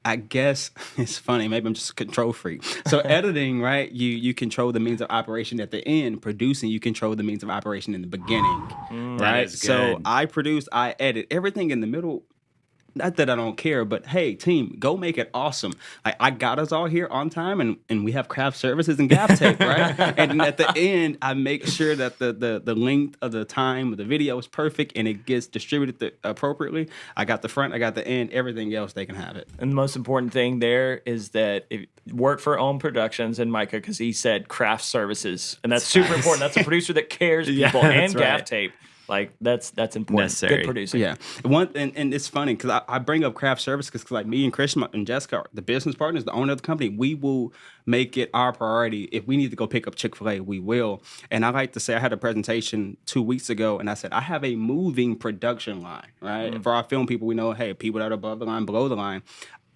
I guess it's funny. Maybe I'm just a control freak. So editing, right? You control the means of operation at the end. Producing, you control the means of operation in the beginning, right? So I produce, I edit everything in the middle. Not that I don't care, but hey, team, go make it awesome. I got us all here on time, and we have craft services and gaff tape, right? And then at the end, I make sure that the length of the time of the video is perfect and it gets distributed appropriately. I got the front, I got the end, everything else, they can have it. And the most important thing there is that it work for Aume Productions and Micah, because he said craft services, and that's super important. That's a producer that cares people and gaff tape. Like that's important. Necessary. Good producing. Yeah. And it's funny because I bring up craft service because like me and Chris and Jessica, the business partners, the owner of the company, we will make it our priority. If we need to go pick up Chick-fil-A, we will. And I like to say I had a presentation 2 weeks ago, and I said I have a moving production line, right? For our film people, we know, hey, people that are above the line, below the line.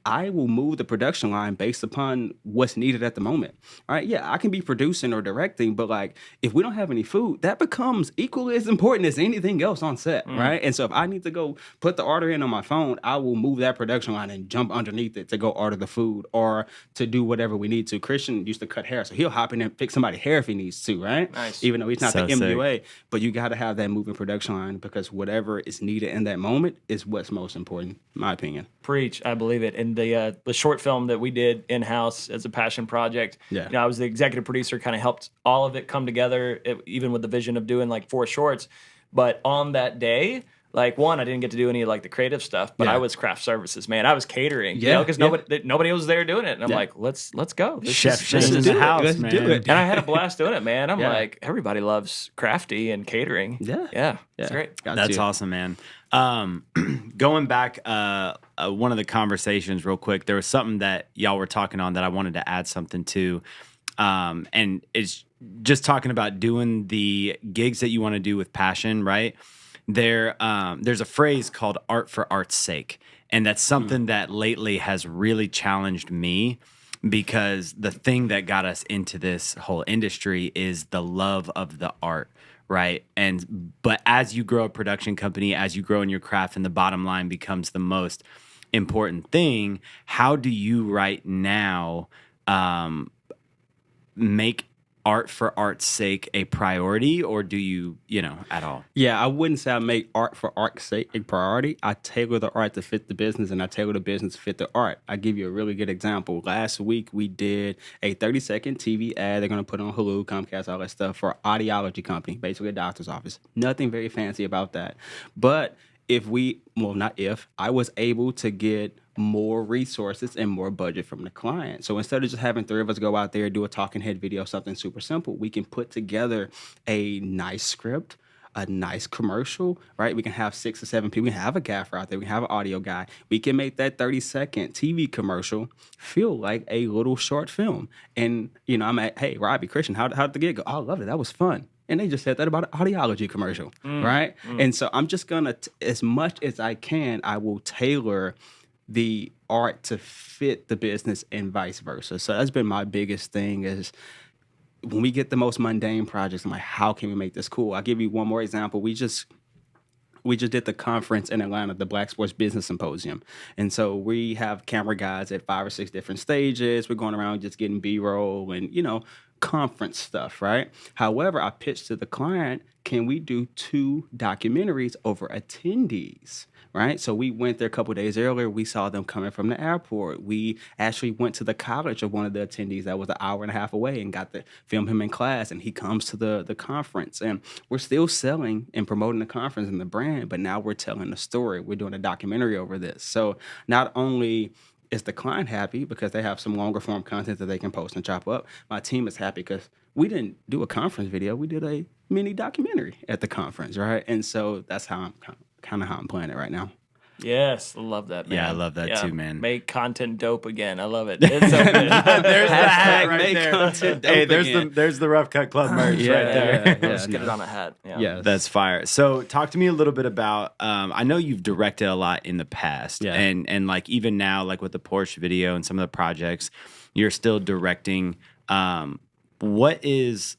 I will move the production line based upon what's needed at the moment. All right, yeah, I can be producing or directing, but like if we don't have any food, that becomes equally as important as anything else on set, right? And so if I need to go put the order in on my phone, I will move that production line and jump underneath it to go order the food or to do whatever we need to. Christian used to cut hair, so he'll hop in and fix somebody's hair if he needs to, right? Nice. Even though he's not So the MUA, but you got to have that moving production line because whatever is needed in that moment is what's most important, in my opinion. Preach, I believe it. And the short film that we did in-house as a passion project, I was the executive producer, kind of helped all of it come together, even with the vision of doing like 4 shorts. But on that day, Like, one, I didn't get to do any of like the creative stuff, but I was craft services, man. I was catering, you know, because nobody was there doing it. And I'm like, let's go. Chef Shane in the house, man. Do it. And I had a blast doing it, man. I'm like, everybody loves crafty and catering. Yeah. It's great. That's awesome, man. Going back, one of the conversations real quick, there was something that y'all were talking on that I wanted to add something to. And it's just talking about doing the gigs that you want to do with passion, right? There's a phrase called art for art's sake. And that's something that lately has really challenged me, because the thing that got us into this whole industry is the love of the art, right? But as you grow a production company, as you grow in your craft, and the bottom line becomes the most important thing, how do you right now make art for art's sake a priority, or do you at all? Yeah, I wouldn't say I make art for art's sake a priority. I tailor the art to fit the business, and I tailor the business to fit the art. I give you a really good example. Last week, we did a 30-second TV ad. They're going to put on Hulu, Comcast, all that stuff, for an audiology company, basically a doctor's office. Nothing very fancy about that. But I was able to get more resources and more budget from the client. So instead of just having 3 of us go out there, do a talking head video, something super simple, we can put together a nice script, a nice commercial, right? We can have 6 or 7 people. We can have a gaffer out there. We can have an audio guy. We can make that 30-second TV commercial feel like a little short film. And, I'm like, hey, Robbie, Christian, how'd the gig go? Oh, I loved it. That was fun. And they just said that about an audiology commercial, right? And so I'm just going to, as much as I can, I will tailor the art to fit the business and vice versa. So that's been my biggest thing, is when we get the most mundane projects, I'm like, how can we make this cool? I'll give you one more example. We just did the conference in Atlanta, the Black Sports Business Symposium. And so we have camera guys at 5 or 6 different stages. We're going around just getting B-roll and, conference stuff, right? However, I pitched to the client, can we do 2 documentaries over attendees, right? So we went there a couple of days earlier. We saw them coming from the airport. We actually went to the college of one of the attendees that was an hour and a half away and got to film him in class. And he comes to the conference. And we're still selling and promoting the conference and the brand, but now we're telling the story. We're doing a documentary over this. So not only is the client happy because they have some longer form content that they can post and chop up, my team is happy because we didn't do a conference video. We did a mini documentary at the conference, right? And so that's how I'm kind of how I'm playing it right now. Yes, I love that, man. Yeah, I love that too, man. Make content dope again. I love it. It's so good. There's the hat right make there. Content dope Hey, again. there's the Rough Cut Club merch right there. Let's get it on a hat. Yeah. That's fire. So talk to me a little bit about, I know you've directed a lot in the past, and like even now, like with the Porsche video and some of the projects, you're still directing. What is,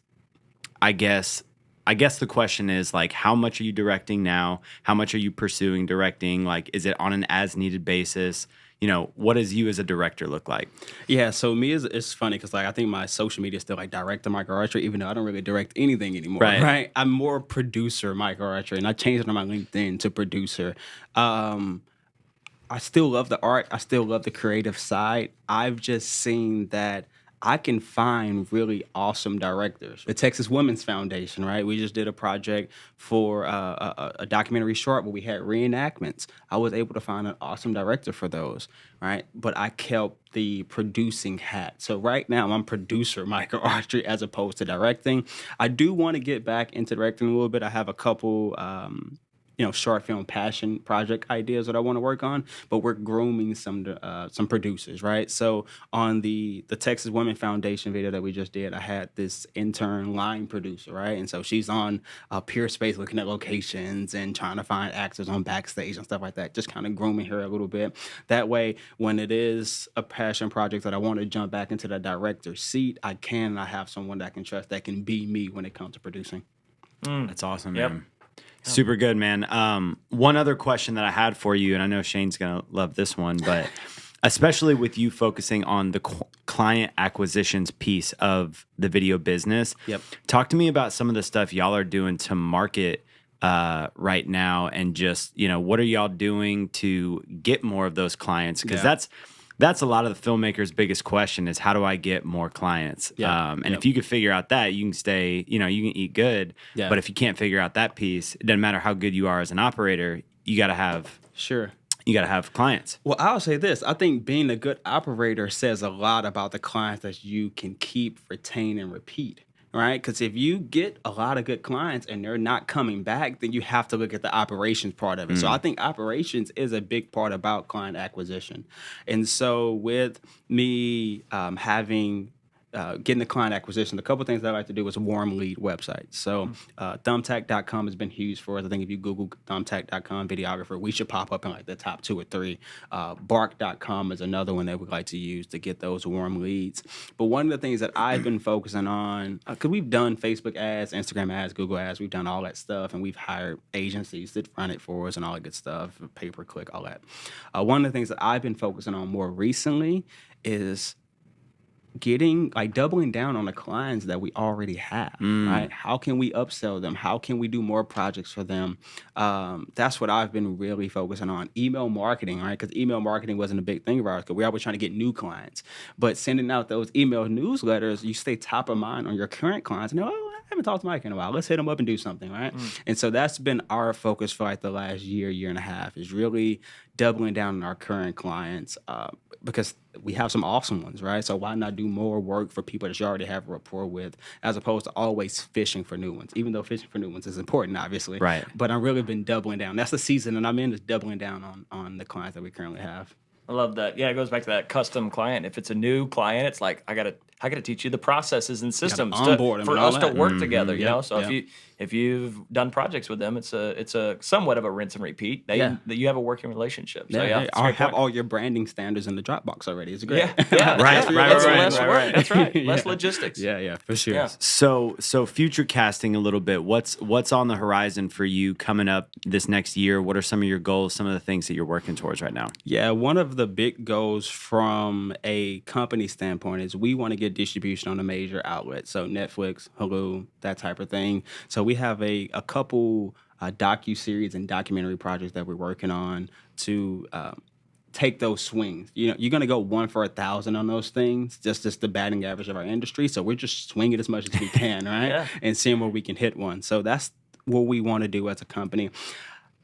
I guess the question is, like, how much are you directing now? How much are you pursuing directing? Like, is it on an as-needed basis? What does you as a director look like? Yeah, so me, it's funny because, like, I think my social media is still, like, director Micah Autry, even though I don't really direct anything anymore, right? I'm more producer Micah Autry, and I changed it on my LinkedIn to producer. I still love the art. I still love the creative side. I've just seen that I can find really awesome directors. The Texas Women's Foundation, right? We just did a project for a documentary short where we had reenactments. I was able to find an awesome director for those, right? But I kept the producing hat. So right now I'm producer Micah Autry as opposed to directing. I do want to get back into directing a little bit. I have a couple short film passion project ideas that I want to work on, but we're grooming some producers, right? So on the Texas Women Foundation video that we just did, I had this intern line producer, right? And so she's on Pure Space looking at locations and trying to find actors on backstage and stuff like that, just kind of grooming her a little bit. That way, when it is a passion project that I want to jump back into the director's seat, I have someone that I can trust that can be me when it comes to producing. That's awesome, man. Super good, man. One other question that I had for you, and I know Shane's going to love this one, but especially with you focusing on the client acquisitions piece of the video business, talk to me about some of the stuff y'all are doing to market right now, and just, what are y'all doing to get more of those clients? Because that's a lot of the filmmaker's biggest question is how do I get more clients? And if you could figure out that, you can stay, you can eat good. Yeah. But if you can't figure out that piece, it doesn't matter how good you are as an operator, you got to have clients. Well, I'll say this. I think being a good operator says a lot about the clients that you can keep, retain, and repeat. Right? Because if you get a lot of good clients and they're not coming back, then you have to look at the operations part of it. So I think operations is a big part about client acquisition. And so with me getting the client acquisition, a couple of things that I like to do is warm lead websites. So thumbtack.com has been huge for us. I think if you Google thumbtack.com videographer, we should pop up in like the top 2 or 3. Bark.com is another one that we like to use to get those warm leads. But one of the things that I've been focusing on, because we've done Facebook ads, Instagram ads, Google ads, we've done all that stuff, and we've hired agencies that run it for us and all that good stuff, pay-per-click, all that. One of the things that I've been focusing on more recently is doubling down on the clients that we already have, right? How can we upsell them? How can we do more projects for them? That's what I've been really focusing on. Email marketing, right? Because email marketing wasn't a big thing of ours because we're always trying to get new clients. But sending out those email newsletters, you stay top of mind on your current clients. And I haven't talked to Mike in a while. Let's hit them up and do something, right? And so that's been our focus for like the last year and a half, is really doubling down on our current clients because we have some awesome ones, right? So why not do more work for people that you already have a rapport with, as opposed to always fishing for new ones, even though fishing for new ones is important, obviously. Right. But I've really been doubling down. That's the season that I'm in, is doubling down on the clients that we currently have. I love that. Yeah, it goes back to that custom client. If it's a new client, it's like I gotta teach you the processes and systems for us to work together. You know, so if you've done projects with them, it's a somewhat of a rinse and repeat. You have a working relationship. So I have all your branding standards in the Dropbox already. It's great. Right. Less work. That's right. Less logistics. Yeah, for sure. Yeah. So future casting a little bit. What's on the horizon for you coming up this next year? What are some of your goals? Some of the things that you're working towards right now? Yeah, one of the big goals from a company standpoint is we want to get distribution on a major outlet. So Netflix, Hulu, that type of thing. So we have a couple docu-series and documentary projects that we're working on to take those swings. You're going to go 1 for 1,000 on those things, just the batting average of our industry. So we're just swinging as much as we can, right? And seeing where we can hit one. So that's what we want to do as a company.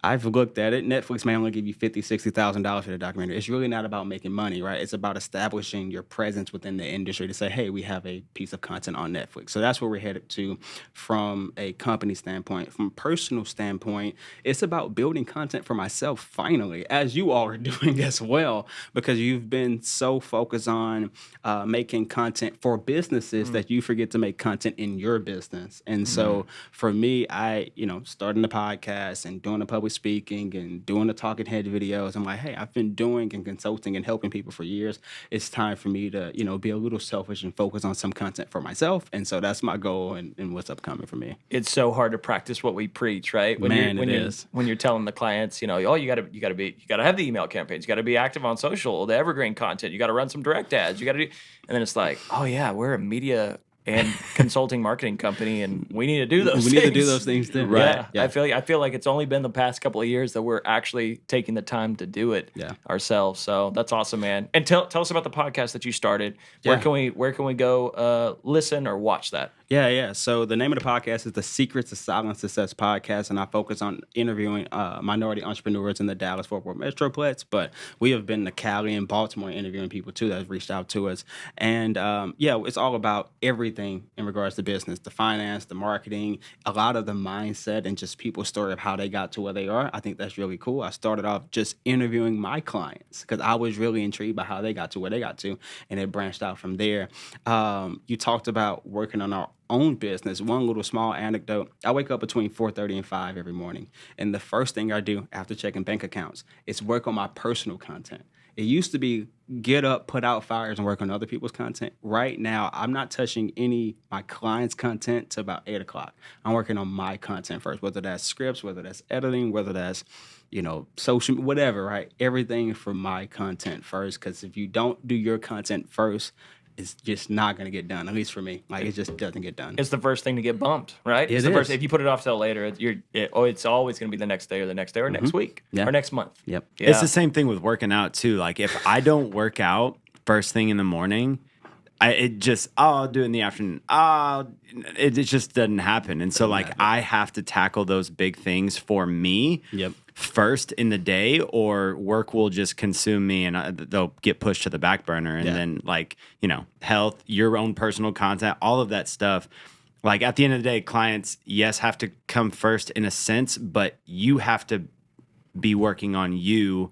I've looked at it. Netflix may only give you $50,000, $60,000 for the documentary. It's really not about making money, right? It's about establishing your presence within the industry to say, hey, we have a piece of content on Netflix. So that's where we're headed to from a company standpoint. From a personal standpoint, it's about building content for myself, finally, as you all are doing as well, because you've been so focused on making content for businesses that you forget to make content in your business. And so for me, starting the podcast and doing the public speaking and doing the talking head videos, I'm like, hey, I've been doing and consulting and helping people for years. It's time for me to, be a little selfish and focus on some content for myself. And so that's my goal and what's upcoming for me. It's so hard to practice what we preach, right? When you're telling the clients, you gotta have the email campaigns, you gotta be active on social, the evergreen content, you gotta run some direct ads, you gotta do, and then it's like, oh yeah, we're a media and consulting marketing company, and we need to do those things. We need to do those things too. Right. Yeah. I feel like it's only been the past couple of years that we're actually taking the time to do it ourselves. So that's awesome, man. And tell us about the podcast that you started. Where can we go listen or watch that? Yeah. So the name of the podcast is the Secrets of Silent Success Podcast, and I focus on interviewing minority entrepreneurs in the Dallas-Fort Worth Metroplex, but we have been to Cali and Baltimore interviewing people too that have reached out to us. And it's all about everything in regards to business, the finance, the marketing, a lot of the mindset and just people's story of how they got to where they are. I think that's really cool. I started off just interviewing my clients because I was really intrigued by how they got to where they got to, and it branched out from there. You talked about working on our own business. One little small anecdote. I wake up between 4:30 and 5 every morning. And the first thing I do after checking bank accounts is work on my personal content. It used to be get up, put out fires, and work on other people's content. Right now, I'm not touching my clients' content till about 8 o'clock. I'm working on my content first, whether that's scripts, whether that's editing, whether that's, social, whatever, right? Everything for my content first, because if you don't do your content first, it's just not going to get done. At least for me, like it just doesn't get done. It's the first thing to get bumped, right? It's It the first. is. If you put it off till later, it's always going to be the next day or the next day or next week Yeah. or next month. Yep. Yeah. It's the same thing with working out too. Like if I don't work out first thing in the morning, I'll do it in the afternoon. It just doesn't happen. And so like I have to tackle those big things for me Yep. first in the day, or work will just consume me and they'll get pushed to the back burner. And then like, health, your own personal content, all of that stuff. Like at the end of the day, clients, yes, have to come first in a sense, but you have to be working on you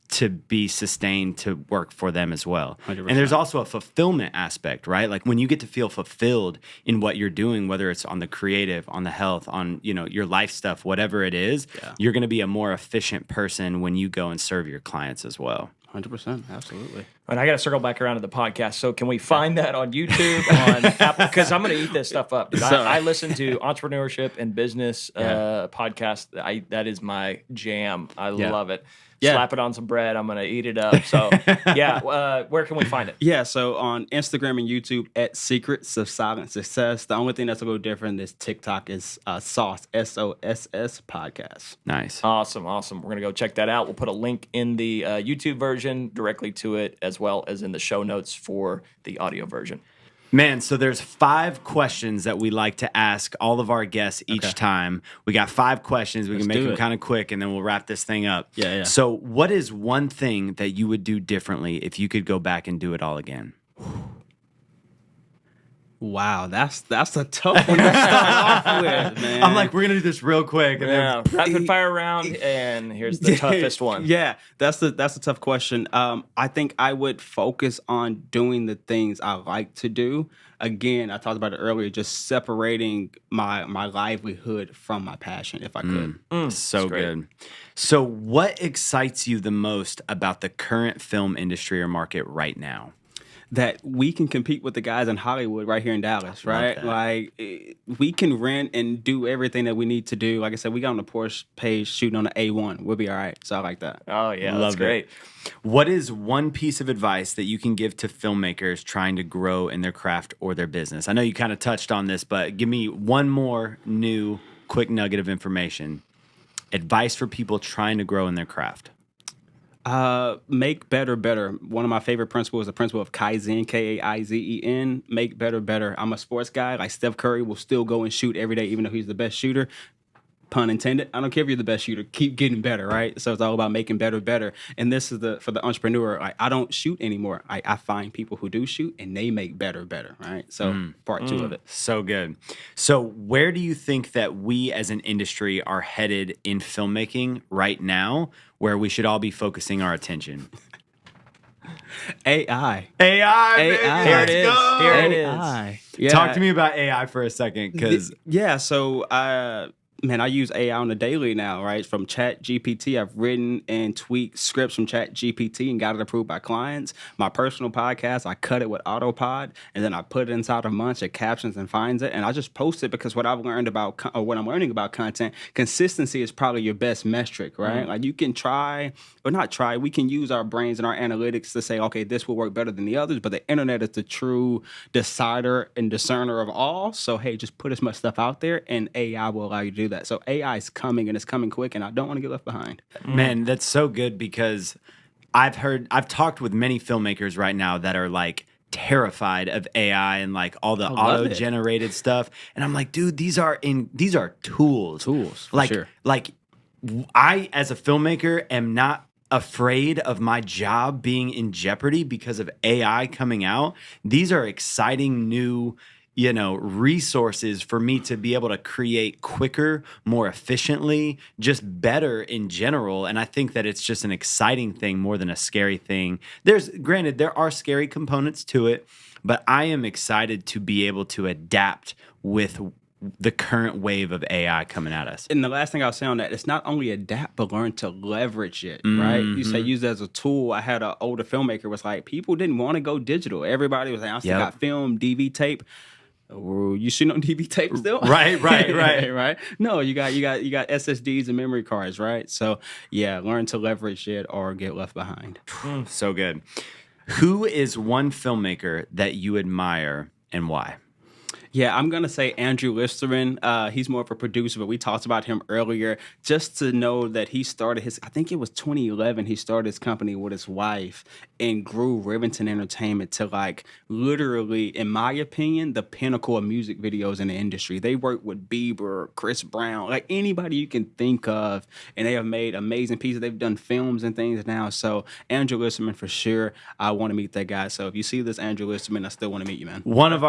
to be sustained to work for them as well. 100%. And there's also a fulfillment aspect, right? Like when you get to feel fulfilled in what you're doing, whether it's on the creative, on the health, on your life stuff, whatever it is, you're going to be a more efficient person when you go and serve your clients as well. 100%, absolutely. And I got to circle back around to the podcast. So can we find that on YouTube, on Apple? Because I'm going to eat this stuff up. Dude. I listen to entrepreneurship and business podcast. That is my jam. I love it. Yeah. Slap it on some bread. I'm going to eat it up. So where can we find it? Yeah, so on Instagram and YouTube at Secrets of Silent Success. The only thing that's a little different is TikTok is Sauce, SOSS podcast. Nice. Awesome. We're going to go check that out. We'll put a link in the YouTube version directly to it, as well as in the show notes for the audio version. Man, so there's 5 questions that we like to ask all of our guests each time. We got 5 questions. We can make them kind of quick, and then we'll wrap this thing up. Yeah. So what is one thing that you would do differently if you could go back and do it all again? Wow, that's a tough one to start off with, man. I'm like, we're going to do this real quick. And Yeah, rapid fire round, and here's the toughest one. Yeah, that's a tough question. I think I would focus on doing the things I like to do. Again, I talked about it earlier, just separating my livelihood from my passion, if I could. So good. So what excites you the most about the current film industry or market right now? That we can compete with the guys in Hollywood right here in Dallas, right? Like we can rent and do everything that we need to do. Like I said, we got on the Porsche page shooting on the A1. We'll be all right. So I like that. Oh yeah, Love that's great. What is one piece of advice that you can give to filmmakers trying to grow in their craft or their business? I know you kind of touched on this, but give me one more new quick nugget of information. Advice for people trying to grow in their craft. Make better. One of my favorite principles is the principle of Kaizen, Kaizen. Make better. I'm a sports guy. Like Steph Curry will still go and shoot every day, even though he's the best shooter. Pun intended. I don't care if you're the best shooter. Keep getting better, right? So it's all about making better. And this is for the entrepreneur. Like I don't shoot anymore. I find people who do shoot and they make better, right? So part 2 of it. So good. So where do you think that we as an industry are headed in filmmaking right now, where we should all be focusing our attention? AI. AI. AI. Here it is. Go. Here it is. AI. Yeah. Talk to me about AI for a second, because So I use AI on the daily now, right? From Chat GPT, I've written and tweaked scripts from Chat GPT and got it approved by clients. My personal podcast, I cut it with Autopod, and then I put it inside a bunch of captions and finds it. And I just post it because what I've learned about, or what I'm learning about content, consistency is probably your best metric, right? Like you can try, or not try, we can use our brains and our analytics to say, okay, this will work better than the others, but the internet is the true decider and discerner of all. So, hey, just put as much stuff out there, and AI will allow you to do that. So AI is coming, and it's coming quick, and I don't want to get left behind. man, that's so good, because I've talked with many filmmakers right now that are like terrified of AI and like all the auto-generated stuff. And I'm like, dude, these are tools. For sure. Like I, as a filmmaker, am not afraid of my job being in jeopardy because of AI coming out. These are exciting new resources for me to be able to create quicker, more efficiently, just better in general. And I think that it's just an exciting thing more than a scary thing. Granted, there are scary components to it, but I am excited to be able to adapt with the current wave of AI coming at us. And the last thing I'll say on that, it's not only adapt, but learn to leverage it, right? You say use it as a tool. I had an older filmmaker was like, people didn't want to go digital. Everybody was like, I still got film, DV tape. You shooting on DV tape still? Right. Right. No, you got SSDs and memory cards, right? So yeah, learn to leverage it or get left behind. So good. Who is one filmmaker that you admire and why? Yeah, I'm going to say Andrew Listerman. He's more of a producer, but we talked about him earlier. Just to know that he started I think it was 2011, he started his company with his wife and grew Rivington Entertainment to like literally, in my opinion, the pinnacle of music videos in the industry. They work with Bieber, Chris Brown, like anybody you can think of, and they have made amazing pieces. They've done films and things now. So Andrew Listerman for sure. I want to meet that guy. So if you see this Andrew Listerman, I still want to meet you, man. One of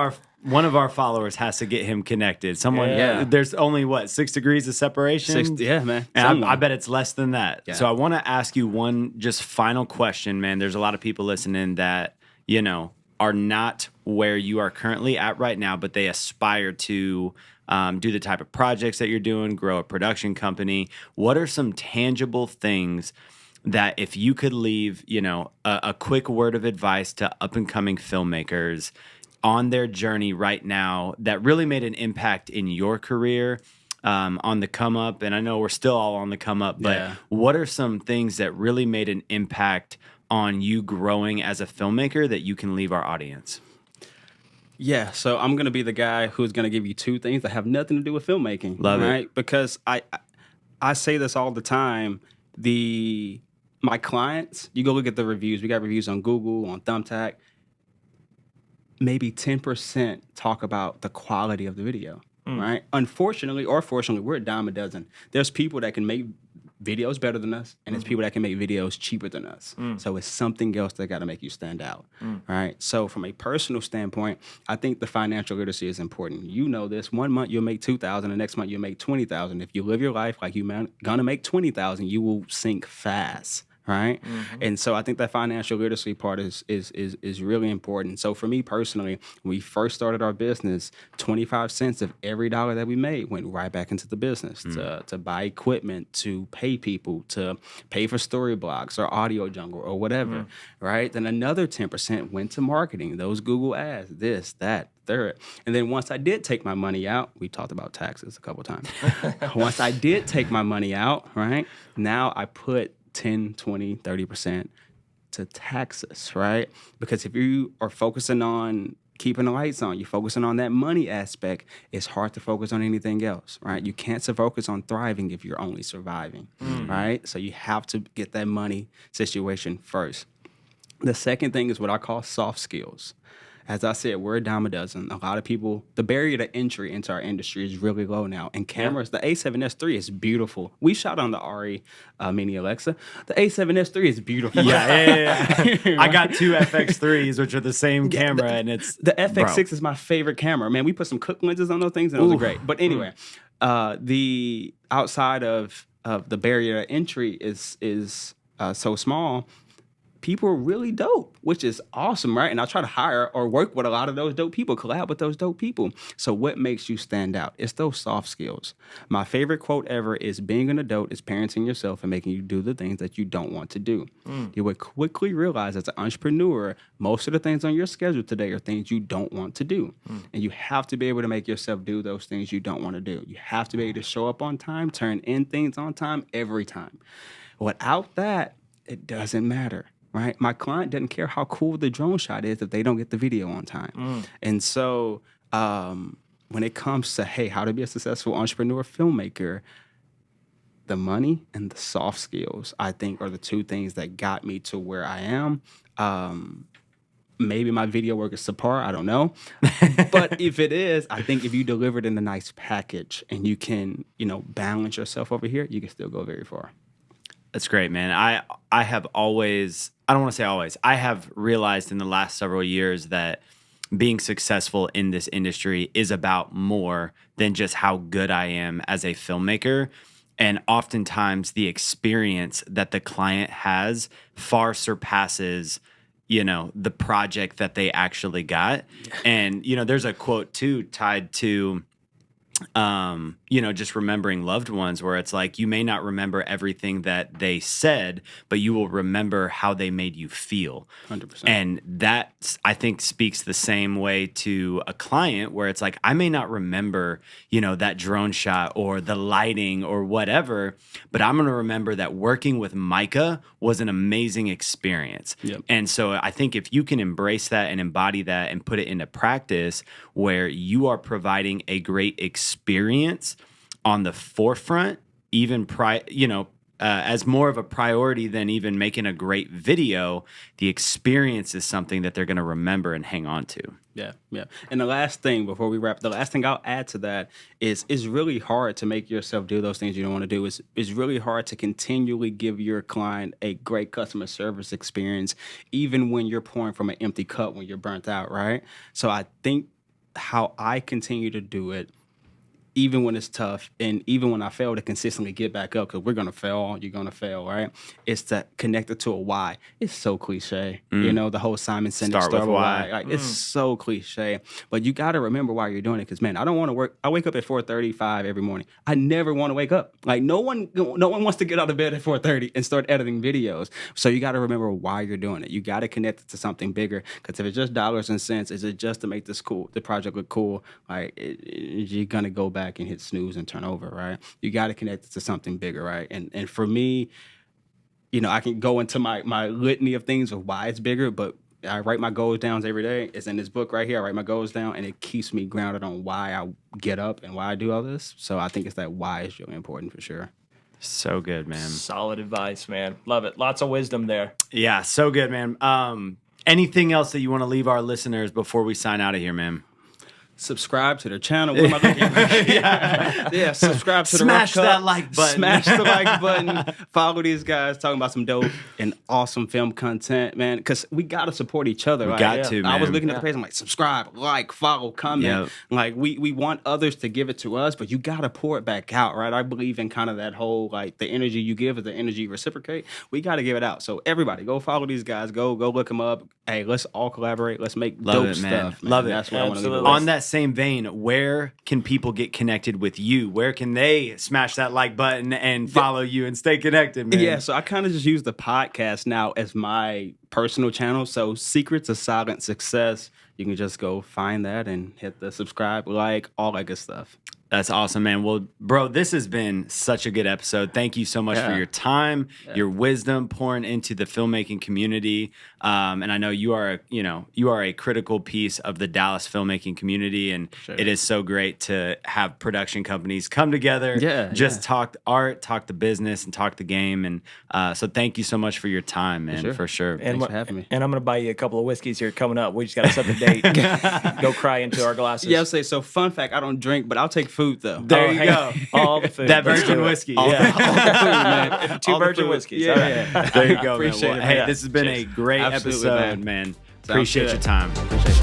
our followers has to get him connected. There's only 6 degrees of separation? Yeah, man. And I bet it's less than that. Yeah. So I want to ask you one just final question, man. There's a lot of people listening that, are not where you are currently at right now, but they aspire to do the type of projects that you're doing, grow a production company. What are some tangible things that if you could leave, a quick word of advice to up and coming filmmakers on their journey right now that really made an impact in your career, on the come up? And I know we're still all on the come up, but what are some things that really made an impact on you growing as a filmmaker that you can leave our audience? Yeah, so I'm going to be the guy who's going to give you 2 things that have nothing to do with filmmaking. Love it. Because I say this all the time. My clients, you go look at the reviews. We got reviews on Google, on Thumbtack. Maybe 10% talk about the quality of the video, right? Unfortunately or fortunately, we're a dime a dozen. There's people that can make videos better than us, and there's people that can make videos cheaper than us. So it's something else that got to make you stand out, right? So from a personal standpoint, I think the financial literacy is important. You know this. 1 month you'll make $2,000, the next month you'll make $20,000. If you live your life like you're gonna make $20,000, you will sink fast. Right. And so I think that financial literacy part is really important. So for me personally, when we first started our business, 25 cents of every dollar that we made went right back into the business to buy equipment, to pay people, to pay for story blocks or audio jungle or whatever. Right. Then another 10% went to marketing, those Google ads, this, that, third. And then once I did take my money out, we talked about taxes a couple times. Once I did take my money out, right, now I put 10, 20, 30% to taxes, right? Because if you are focusing on keeping the lights on, you're focusing on that money aspect, it's hard to focus on anything else, right? You can't focus on thriving if you're only surviving, right? So you have to get that money situation first. The second thing is what I call soft skills. As I said, we're a dime a dozen. A lot of people, the barrier to entry into our industry is really low now. And cameras, the A7S III is beautiful. We shot on the RE Mini Alexa. The A7S III is beautiful. Yeah. I got 2 FX3s, which are the same camera, and it's... The FX6 is my favorite camera. Man, we put some Cook lenses on those things, and those are great. But anyway, the outside of the barrier to entry is so small. People are really dope, which is awesome, right? And I try to hire or work with a lot of those dope people, collab with those dope people. So what makes you stand out? It's those soft skills. My favorite quote ever is, being an adult is parenting yourself and making you do the things that you don't want to do. You would quickly realize as an entrepreneur, most of the things on your schedule today are things you don't want to do. And you have to be able to make yourself do those things you don't want to do. You have to be able to show up on time, turn in things on time every time. Without that, it doesn't matter. Right? My client doesn't care how cool the drone shot is if they don't get the video on time. And so when it comes to, hey, how to be a successful entrepreneur filmmaker, the money and the soft skills, I think, are the 2 things that got me to where I am. Maybe my video work is subpar, I don't know. But if it is, I think if you deliver it in a nice package and you can, balance yourself over here, you can still go very far. That's great, man. I have always, I don't want to say always, I have realized in the last several years that being successful in this industry is about more than just how good I am as a filmmaker. And oftentimes the experience that the client has far surpasses, the project that they actually got. And, there's a quote too tied to, just remembering loved ones, where it's like you may not remember everything that they said, but you will remember how they made you feel. 100%. And that, I think, speaks the same way to a client, where it's like I may not remember, that drone shot or the lighting or whatever, but I'm going to remember that working with Micah was an amazing experience. Yep. And so I think if you can embrace that and embody that and put it into practice, where you are providing a great experience on the forefront, even as more of a priority than even making a great video, the experience is something that they're going to remember and hang on to. Yeah. And the last thing before we wrap, the last thing I'll add to that is it's really hard to make yourself do those things you don't want to do. It's really hard to continually give your client a great customer service experience, even when you're pouring from an empty cup, when you're burnt out, right? So I think how I continue to do it, even when it's tough, and even when I fail, to consistently get back up, because we're going to fail, you're going to fail, right? It's to connect it to a why. It's so cliche. The whole Simon Sinek Start with why. Like, it's so cliche. But you got to remember why you're doing it, because, man, I don't want to work. I wake up at 4:35 every morning. I never want to wake up. Like, no one wants to get out of bed at 4:30 and start editing videos. So you got to remember why you're doing it. You got to connect it to something bigger, because if it's just dollars and cents, is it just to make the project look cool? Like, you're going to go back and hit snooze and turn over, right? You got to connect it to something bigger, right? And for me, I can go into my litany of things of why it's bigger, but I write my goals down every day. It's in this book right here. I write my goals down, and it keeps me grounded on why I get up and why I do all this. So I think it's that why is really important for sure. So good, man. Solid advice, man. Love it. Lots of wisdom there. Yeah, so good, man. Anything else that you want to leave our listeners before we sign out of here, man? Subscribe to their channel. What am I looking at? Yeah, subscribe to the Smash Rough Cut. that like button. Smash the like button. Follow these guys talking about some dope and awesome film content, man. Because we got to support each other. We got to, man. I was looking at the page. I'm like, subscribe, like, follow, comment. Yep. Like, we want others to give it to us, but you got to pour it back out, right? I believe in kind of that whole, like, the energy you give is the energy you reciprocate. We got to give it out. So everybody, go follow these guys. Go look them up. Hey, let's all collaborate. Let's make dope stuff. Man. Love it. That's what I want to do. On that same vein, where can people get connected with you? Where can they smash that like button and follow you and stay connected, man? Yeah, so I kind of just use the podcast now as my personal channel. So Secrets of Silent Success, you can just go find that and hit the subscribe, like, all that good stuff. That's awesome, man. Well, bro, this has been such a good episode. Thank you so much for your time, your wisdom, pouring into the filmmaking community. And I know you are a critical piece of the Dallas filmmaking community, and it is so great to have production companies come together, talk art, talk the business, and talk the game. And so thank you so much for your time, man, for sure. And Thanks for having me. And I'm going to buy you a couple of whiskeys here coming up. We just got to set the date. Go cry into our glasses. Yeah, I'll say, so fun fact, I don't drink, but I'll take food, though. There you go. All the food. That virgin whiskey. All the food, man. Two virgin whiskeys. Yeah. There you go, man. Appreciate it, Hey, man. this has been a great Absolutely, episode, man. Sounds Appreciate good. your time. Appreciate it.